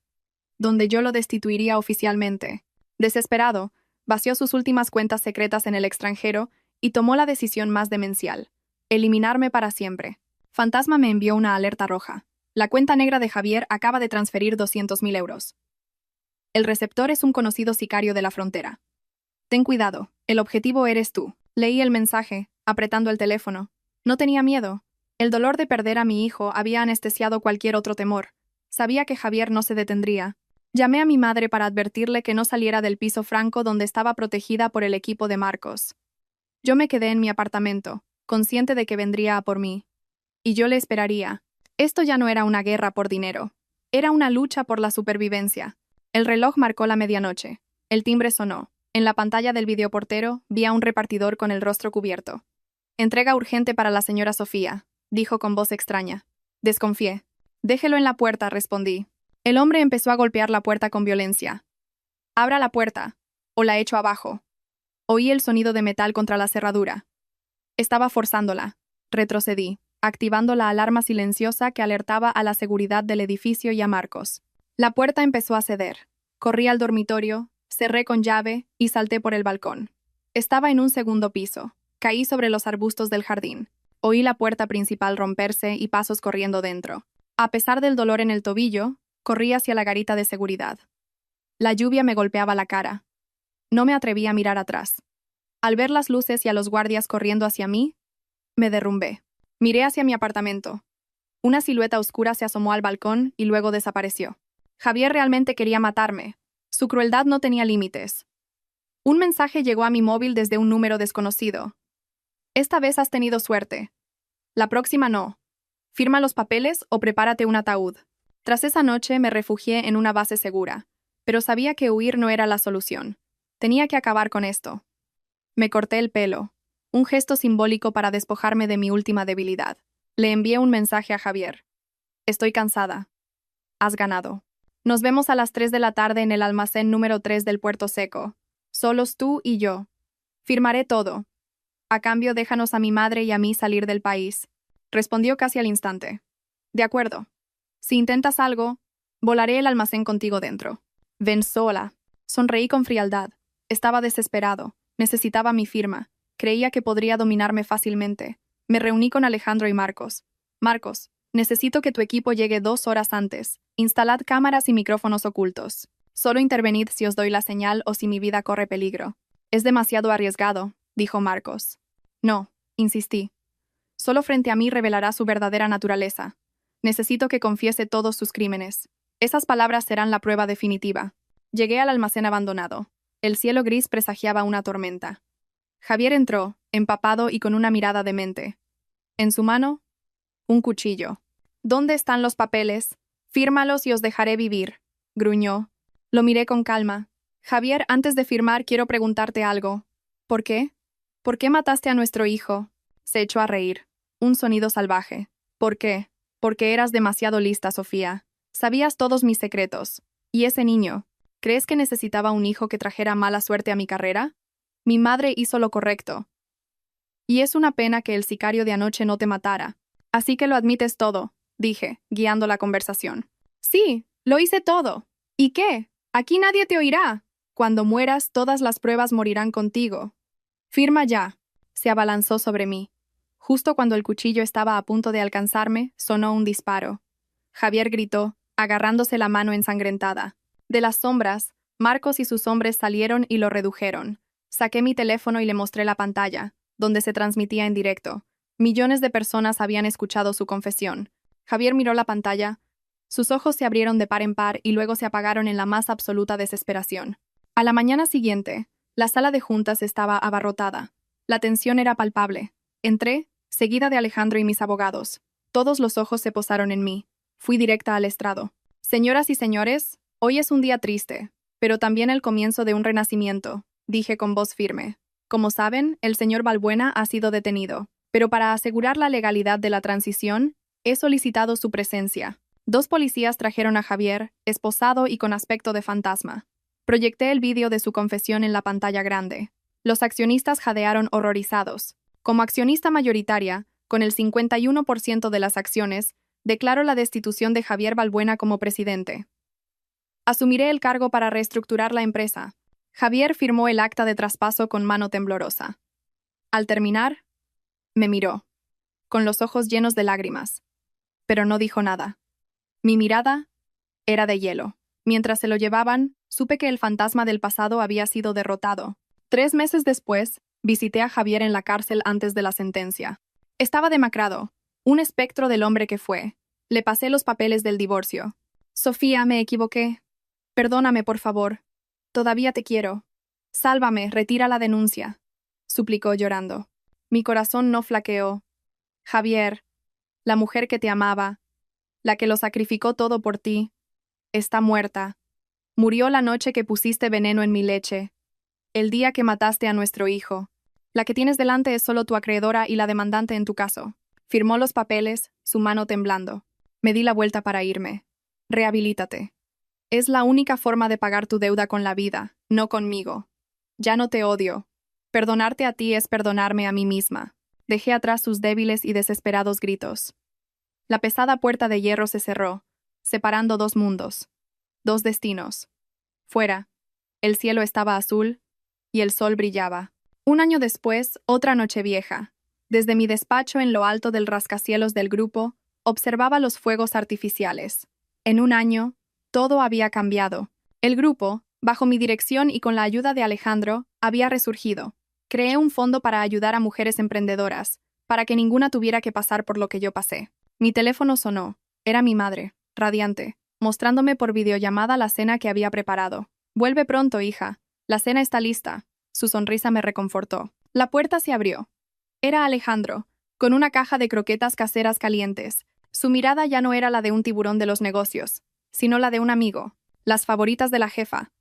donde yo lo destituiría oficialmente. Desesperado, vació sus últimas cuentas secretas en el extranjero y tomó la decisión más demencial: eliminarme para siempre. Fantasma me envió una alerta roja. La cuenta negra de Javier acaba de transferir 200.000 euros. El receptor es un conocido sicario de la frontera. Ten cuidado, el objetivo eres tú. Leí el mensaje, apretando el teléfono. No tenía miedo. El dolor de perder a mi hijo había anestesiado cualquier otro temor. Sabía que Javier no se detendría. Llamé a mi madre para advertirle que no saliera del piso franco donde estaba protegida por el equipo de Marcos. Yo me quedé en mi apartamento, consciente de que vendría a por mí. Y yo le esperaría. Esto ya no era una guerra por dinero. Era una lucha por la supervivencia. El reloj marcó la medianoche. El timbre sonó. En la pantalla del videoportero vi a un repartidor con el rostro cubierto. «Entrega urgente para la señora Sofía», dijo con voz extraña. Desconfié. «Déjelo en la puerta», respondí. El hombre empezó a golpear la puerta con violencia. «Abra la puerta, o la echo abajo». Oí el sonido de metal contra la cerradura. Estaba forzándola. Retrocedí, activando la alarma silenciosa que alertaba a la seguridad del edificio y a Marcos. La puerta empezó a ceder. Corrí al dormitorio, cerré con llave y salté por el balcón. Estaba en un segundo piso. Caí sobre los arbustos del jardín. Oí la puerta principal romperse y pasos corriendo dentro. A pesar del dolor en el tobillo, corrí hacia la garita de seguridad. La lluvia me golpeaba la cara. No me atreví a mirar atrás. Al ver las luces y a los guardias corriendo hacia mí, me derrumbé. Miré hacia mi apartamento. Una silueta oscura se asomó al balcón y luego desapareció. Javier realmente quería matarme. Su crueldad no tenía límites. Un mensaje llegó a mi móvil desde un número desconocido. «Esta vez has tenido suerte. La próxima no. Firma los papeles o prepárate un ataúd». Tras esa noche me refugié en una base segura, pero sabía que huir no era la solución. Tenía que acabar con esto. Me corté el pelo, un gesto simbólico para despojarme de mi última debilidad. Le envié un mensaje a Javier. «Estoy cansada. Has ganado. Nos vemos a las 3 de la tarde en el almacén número 3 del Puerto Seco. Solos tú y yo. Firmaré todo. A cambio, déjanos a mi madre y a mí salir del país». Respondió casi al instante. «De acuerdo. Si intentas algo, volaré el almacén contigo dentro». «Ven sola». Sonreí con frialdad. Estaba desesperado. Necesitaba mi firma. Creía que podría dominarme fácilmente. Me reuní con Alejandro y Marcos. «Marcos, necesito que tu equipo llegue 2 horas antes. Instalad cámaras y micrófonos ocultos. Solo intervenid si os doy la señal o si mi vida corre peligro». «Es demasiado arriesgado», dijo Marcos. «No», insistí. «Solo frente a mí revelará su verdadera naturaleza. Necesito que confiese todos sus crímenes. Esas palabras serán la prueba definitiva». Llegué al almacén abandonado. El cielo gris presagiaba una tormenta. Javier entró, empapado y con una mirada demente. En su mano, un cuchillo. «¿Dónde están los papeles? Fírmalos y os dejaré vivir», gruñó. Lo miré con calma. «Javier, antes de firmar quiero preguntarte algo». «¿Por qué? ¿Por qué mataste a nuestro hijo?» Se echó a reír. Un sonido salvaje. «¿Por qué? Porque eras demasiado lista, Sofía. Sabías todos mis secretos. Y ese niño, ¿crees que necesitaba un hijo que trajera mala suerte a mi carrera? Mi madre hizo lo correcto. Y es una pena que el sicario de anoche no te matara. Así que lo admites todo», dije, guiando la conversación. «Sí, lo hice todo. ¿Y qué? Aquí nadie te oirá. Cuando mueras, todas las pruebas morirán contigo. Firma ya». Se abalanzó sobre mí. Justo cuando el cuchillo estaba a punto de alcanzarme, sonó un disparo. Javier gritó, agarrándose la mano ensangrentada. De las sombras, Marcos y sus hombres salieron y lo redujeron. Saqué mi teléfono y le mostré la pantalla, donde se transmitía en directo. Millones de personas habían escuchado su confesión. Javier miró la pantalla. Sus ojos se abrieron de par en par y luego se apagaron en la más absoluta desesperación. A la mañana siguiente, la sala de juntas estaba abarrotada. La tensión era palpable. Entré, seguida de Alejandro y mis abogados. Todos los ojos se posaron en mí. Fui directa al estrado. Señoras y señores, hoy es un día triste, pero también el comienzo de un renacimiento, dije con voz firme. Como saben, el señor Balbuena ha sido detenido, pero para asegurar la legalidad de la transición, he solicitado su presencia. 2 policías trajeron a Javier, esposado y con aspecto de fantasma. Proyecté el vídeo de su confesión en la pantalla grande. Los accionistas jadearon horrorizados. Como accionista mayoritaria, con el 51% de las acciones, declaro la destitución de Javier Balbuena como presidente. Asumiré el cargo para reestructurar la empresa. Javier firmó el acta de traspaso con mano temblorosa. Al terminar, me miró, con los ojos llenos de lágrimas, pero no dijo nada. Mi mirada era de hielo. Mientras se lo llevaban, supe que el fantasma del pasado había sido derrotado. 3 meses después, visité a Javier en la cárcel antes de la sentencia. Estaba demacrado, un espectro del hombre que fue. Le pasé los papeles del divorcio. Sofía, me equivoqué. Perdóname, por favor. Todavía te quiero. Sálvame, retira la denuncia, suplicó llorando. Mi corazón no flaqueó. Javier, la mujer que te amaba, la que lo sacrificó todo por ti, está muerta. Murió la noche que pusiste veneno en mi leche, el día que mataste a nuestro hijo. La que tienes delante es solo tu acreedora y la demandante en tu caso. Firmó los papeles, su mano temblando. Me di la vuelta para irme. Rehabilítate. Es la única forma de pagar tu deuda con la vida, no conmigo. Ya no te odio. Perdonarte a ti es perdonarme a mí misma. Dejé atrás sus débiles y desesperados gritos. La pesada puerta de hierro se cerró, separando 2 mundos, 2 destinos. Fuera, el cielo estaba azul y el sol brillaba. 1 año después, otra noche vieja. Desde mi despacho en lo alto del rascacielos del grupo, observaba los fuegos artificiales. En 1 año, todo había cambiado. El grupo, bajo mi dirección y con la ayuda de Alejandro, había resurgido. Creé un fondo para ayudar a mujeres emprendedoras, para que ninguna tuviera que pasar por lo que yo pasé. Mi teléfono sonó. Era mi madre, radiante, mostrándome por videollamada la cena que había preparado. Vuelve pronto, hija. La cena está lista. Su sonrisa me reconfortó. La puerta se abrió. Era Alejandro, con una caja de croquetas caseras calientes. Su mirada ya no era la de un tiburón de los negocios, sino la de un amigo, las favoritas de la jefa.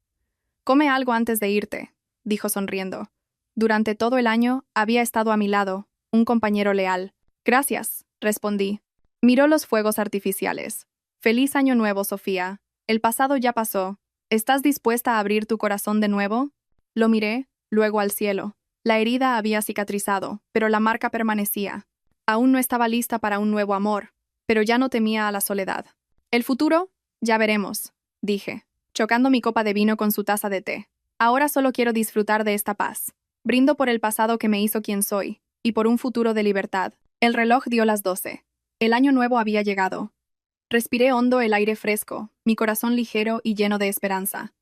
Come algo antes de irte, dijo sonriendo. Durante todo el año había estado a mi lado, un compañero leal. Gracias, respondí. Miró los fuegos artificiales. Feliz año nuevo, Sofía. El pasado ya pasó. ¿Estás dispuesta a abrir tu corazón de nuevo? Lo miré, luego al cielo. La herida había cicatrizado, pero la marca permanecía. Aún no estaba lista para un nuevo amor, pero ya no temía a la soledad. El futuro, ya veremos, dije, chocando mi copa de vino con su taza de té. Ahora solo quiero disfrutar de esta paz. Brindo por el pasado que me hizo quien soy, y por un futuro de libertad. El reloj dio las 12. El año nuevo había llegado. Respiré hondo el aire fresco, mi corazón ligero y lleno de esperanza.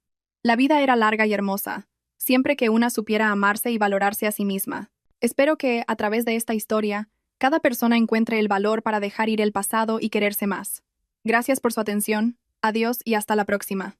La vida era larga y hermosa, siempre que una supiera amarse y valorarse a sí misma. Espero que, a través de esta historia, cada persona encuentre el valor para dejar ir el pasado y quererse más. Gracias por su atención, adiós y hasta la próxima.